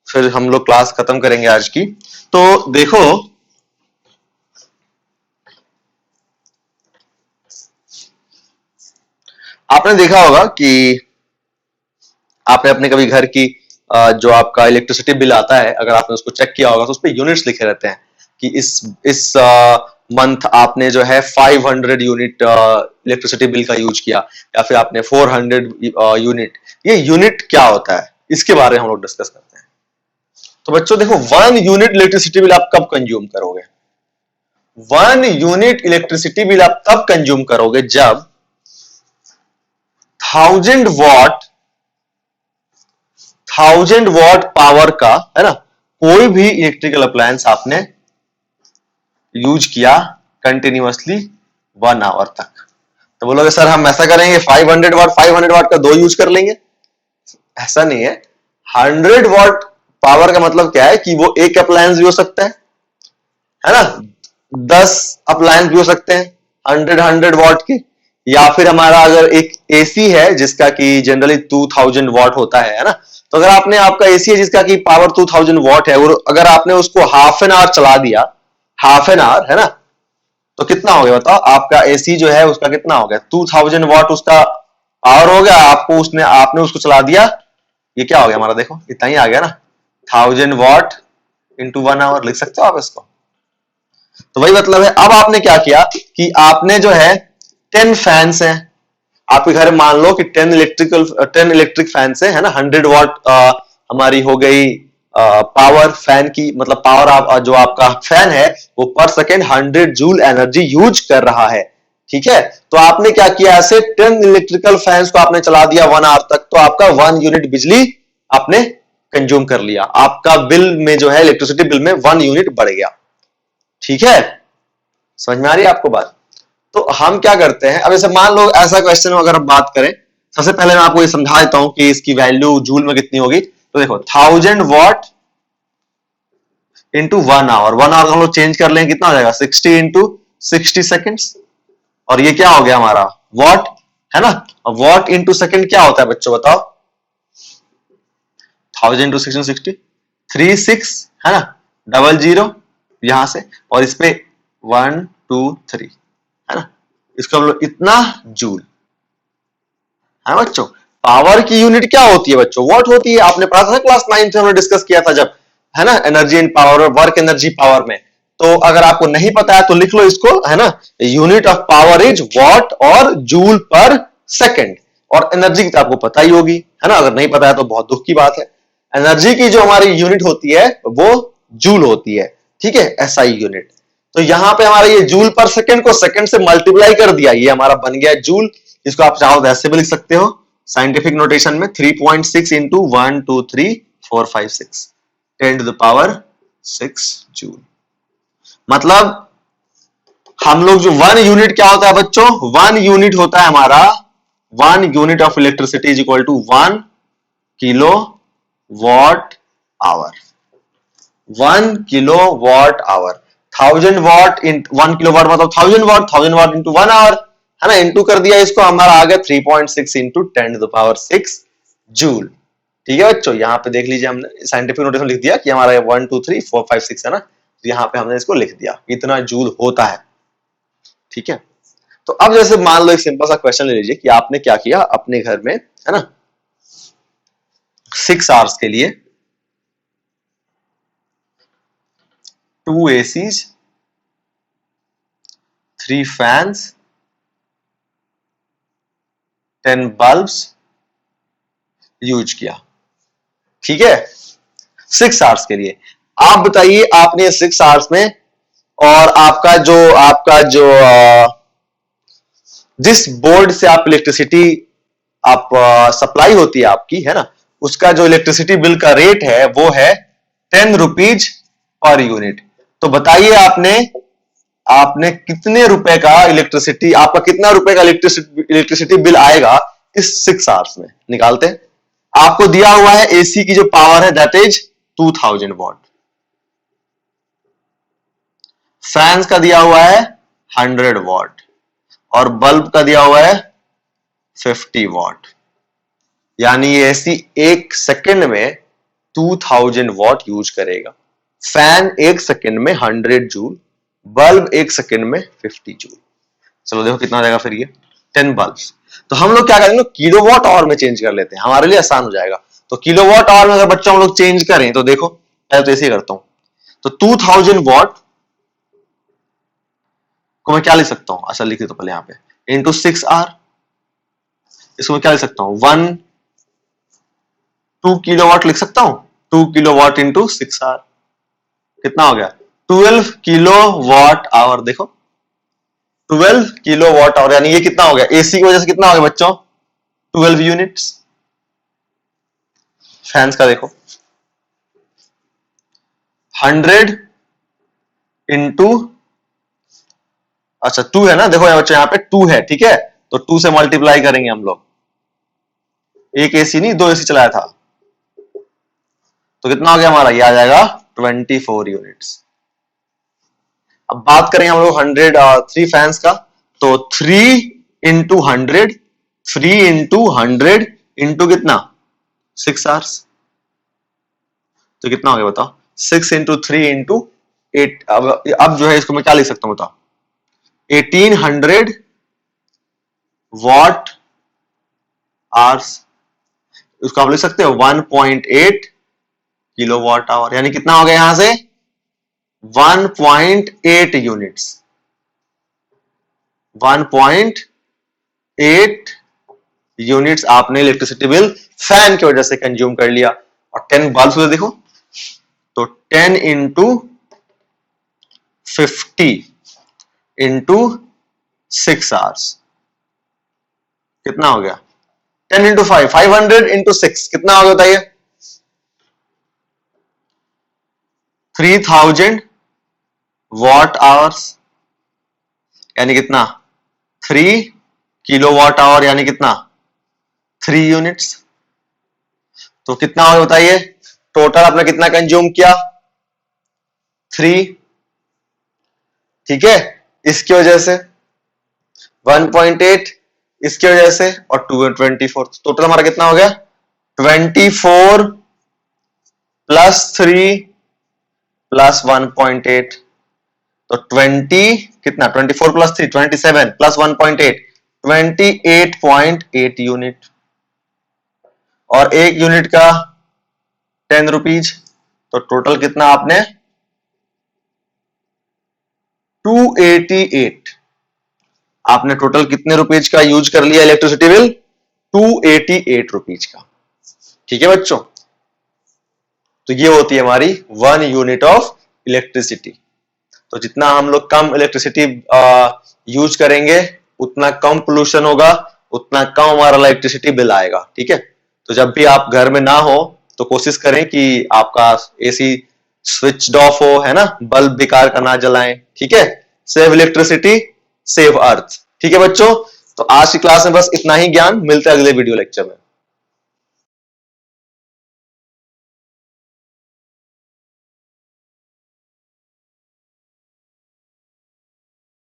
फिर हम लोग क्लास खत्म करेंगे आज की। तो देखो आपने देखा होगा कि आपने अपने कभी घर की जो आपका इलेक्ट्रिसिटी बिल आता है, अगर आपने उसको चेक किया होगा तो उस पर यूनिट्स लिखे रहते हैं कि इस मंथ आपने जो है 500 यूनिट इलेक्ट्रिसिटी बिल का यूज किया, या फिर आपने 400 यूनिट। ये यूनिट क्या होता है इसके बारे में हम लोग डिस्कस करते हैं। तो बच्चों देखो 1 यूनिट इलेक्ट्रिसिटी बिल आप कब कंज्यूम करोगे, 1 यूनिट इलेक्ट्रिसिटी बिल आप तब कंज्यूम करोगे जब 1000 वॉट पावर का, है ना, कोई भी इलेक्ट्रिकल अप्लायंस आपने यूज किया कंटिन्यूअसली 1 आवर तक। तो बोलोगे सर हम ऐसा करेंगे 500 वॉट का 2 यूज कर लेंगे, ऐसा नहीं है। 100 वॉट पावर का मतलब क्या है कि वो एक अप्लायंस भी हो सकता है ना, 10 अप्लायंस भी हो सकते हैं 100 वॉट के, या फिर हमारा अगर एक एसी है जिसका कि जनरली 2000 वॉट होता है ना। तो अगर आपने, आपका एसी है जिसका कि पावर 2000 वॉट है, और अगर आपने उसको हाफ एन आवर चला दिया, हाफ एन आवर, है ना, तो कितना हो गया बताओ, आपका एसी जो है उसका कितना हो गया 2000 वॉट उसका आवर हो गया। आपको उसने आपने उसको चला दिया, ये क्या हो गया हमारा, देखो इतना ही आ गया ना, 1000 वॉट इंटू 1 आवर लिख सकते हो आप इसको। तो वही मतलब है। अब आपने क्या किया कि आपने जो है 10 फैंस हैं आपके घर में, मान लो कि 10 इलेक्ट्रिक फैंस है ना, 100 वॉट हमारी हो गई पावर फैन की, मतलब पावर आप जो आपका फैन है वो पर सेकेंड 100 जूल एनर्जी यूज कर रहा है। ठीक है। तो आपने क्या किया, ऐसे 10 इलेक्ट्रिकल फैंस को आपने चला दिया 1 आवर तक, तो आपका 1 यूनिट बिजली आपने कंज्यूम कर लिया, आपका बिल में जो है इलेक्ट्रिसिटी बिल में 1 यूनिट बढ़ गया। ठीक है, समझ में आ रही है आपको बात। तो हम क्या करते हैं, अब ऐसे मान लो ऐसा क्वेश्चन अगर हम बात करें, सबसे पहले मैं आपको ये समझा देता हूं कि इसकी वैल्यू जूल में कितनी होगी। तो देखो 1000 वॉट इंटू 1 आवर, 1 आवर हम लोग चेंज कर लेंगे, कितना हो जाएगा 60 इंटू 60 सेकेंड्स। और ये क्या हो गया हमारा वॉट, है ना। वॉट इंटू सेकेंड क्या होता है बच्चों बताओ, 1000 इंटू 60 36, है ना, 00 यहां से, और इस पे 1 2 3, है ना, इसको हम लोग इतना जूल, है बच्चों। पावर की यूनिट क्या होती है बच्चों? वॉट होती है। आपने पढ़ा था ना क्लास 9 में, हमने डिस्कस किया था जब, है ना, एनर्जी एंड पावर और वर्क एनर्जी पावर में। तो अगर आपको नहीं पता है तो लिख लो इसको, है ना। Unit of power is what और जूल पर सेकेंड। और एनर्जी की तो आपको पता ही होगी, है ना। अगर नहीं पता है तो बहुत दुख की बात है। एनर्जी की जो हमारी यूनिट होती है वो जूल होती है, ठीक है, एसआई यूनिट। तो यहां पे हमारा ये जूल पर सेकंड को सेकंड से मल्टीप्लाई कर दिया, ये हमारा बन गया जूल। इसको आप चाहो तो ऐसे भी लिख सकते हो साइंटिफिक नोटेशन में, 3.6 into 1 2 3 4 5 6 10 to the power 6 joule. मतलब हम लोग जो वन यूनिट क्या होता है बच्चों? वन यूनिट होता है हमारा, one unit of electricity is equal to 1 kilowatt hour. 1 kilowatt hour, 1000 watt in 1 kilowatt मतलब 1000 वॉट इंटू 1 आवर, है ना। इंटू कर दिया इसको, हमारा आ गया 3.6 into 10 to the power 6 joule. ठीक है बच्चों, यहाँ पे देख लीजिए हमने साइंटिफिक नोटेशन लिख दिया कि हमारा 1 2 3 4 5 6 है ना, तो यहाँ पे हमने इसको लिख दिया, इतना जूल होता है। ठीक है, तो अब जैसे मान लो एक सिंपल सा क्वेश्चन ले लीजिए कि आपने क्या किया अपने घर में, है ना, 6 आवर्स के लिए 2 एसीज, 3 फैंस, 10 बल्ब्स यूज किया। ठीक है, 6 आवर्स के लिए। आप बताइए आपने 6 आवर्स में, और आपका जो जिस बोर्ड से आप इलेक्ट्रिसिटी आप सप्लाई होती है आपकी, है ना, उसका जो इलेक्ट्रिसिटी बिल का रेट है वो है 10 रुपीज पर यूनिट। तो बताइए आपने आपने कितने रुपए का इलेक्ट्रिसिटी, आपका कितना रुपए का इलेक्ट्रिसिटी बिल आएगा इस 6 आवर्स में, निकालते हैं। आपको दिया हुआ है एसी की जो पावर है दैट इज 2000 वॉट, फैंस का दिया हुआ है 100 वॉट, और बल्ब का दिया हुआ है 50 वॉट। यानी ये एसी एक सेकंड में 2000 वॉट यूज करेगा, फैन एक सेकंड में 100 जूल, बल्ब एक सेकंड में 50 जूल। चलो देखो कितना हो जाएगा फिर ये 10 बल्ब्स। तो हम लोग क्या करेंगे, किलोवाट आवर में चेंज कर लेते हैं, हमारे लिए आसान हो जाएगा। तो किलोवाट आवर में अगर बच्चों हम लोग चेंज करें तो देखो, पहले तो ऐसे ही करता हूं। तो 2000 वॉट को मैं क्या लिख सकता हूं, अच्छा लिख देता हूं पहले यहां पे, इंटू 6 आर। इसको मैं क्या लिख सकता हूं, 2 किलोवाट लिख सकता हूं, 2 किलोवाट इंटू 6 आर कितना हो गया, 12 किलोवाट आवर। देखो 12 किलोवाट आवर, यानी ये कितना हो गया, एसी की वजह से कितना हो गया बच्चों, 12 यूनिट्स। फैंस का देखो 100 इंटू, अच्छा 2 है ना, देखो बच्चों यहाँ पे 2 है, ठीक है, तो 2 से मल्टीप्लाई करेंगे हम लोग, एक एसी नहीं 2 एसी चलाया था, तो कितना हो गया हमारा, ये आ जाएगा 24 यूनिट्स। अब बात करें हम लोग 3 फैंस का, तो 3 इंटू 100, 3 इंटू 100 इंटू कितना 6 आवर्स, तो कितना हो गया बताओ, 6 इंटू 3 इंटू 8। अब जो है इसको मैं क्या लिख सकता हूं बताओ, 1800 वॉट आवर्स। उसको आप लिख सकते हो 1.8 किलो वॉट आवर, यानी कितना हो गया यहां से 1.8 यूनिट्स, 1.8 यूनिट्स आपने इलेक्ट्रिसिटी बिल फैन की वजह से कंज्यूम कर लिया। और 10 बल्ब देखो, तो 10 इंटू 50 इंटू 6 आवर्स कितना हो गया, 10 इंटू 5 500 इंटू 6 कितना हो गया बताइए, 3000 वॉट आवर्स, यानी कितना 3 किलो वॉट आवर, यानी कितना 3 यूनिट्स। तो कितना हो बताइए, टोटल आपने कितना कंज्यूम किया 3, ठीक है, इसकी वजह से 1.8 इसकी वजह से, और 24, टोटल हमारा कितना हो गया 24 प्लस 3 प्लस 1.8, तो 20 कितना 24 प्लस 3 27 प्लस 1.8 28.8 यूनिट। और 1 यूनिट का 10 रुपीज, तो टोटल कितना आपने 288। आपने टोटल कितने रुपीज का यूज कर लिया इलेक्ट्रिसिटी बिल? 288 रुपीज का। ठीक है बच्चों, तो ये होती है हमारी 1 यूनिट ऑफ इलेक्ट्रिसिटी। तो जितना हम लोग कम इलेक्ट्रिसिटी यूज करेंगे उतना कम पोल्यूशन होगा, उतना कम हमारा इलेक्ट्रिसिटी बिल आएगा। ठीक है, तो जब भी आप घर में ना हो तो कोशिश करें कि आपका एसी स्विच ऑफ हो, है ना, बल्ब बेकार का ना जलाएं। ठीक है, सेव इलेक्ट्रिसिटी सेव अर्थ। ठीक है बच्चों, तो आज की क्लास में बस इतना ही ज्ञान। मिलते हैं अगले वीडियो लेक्चर में।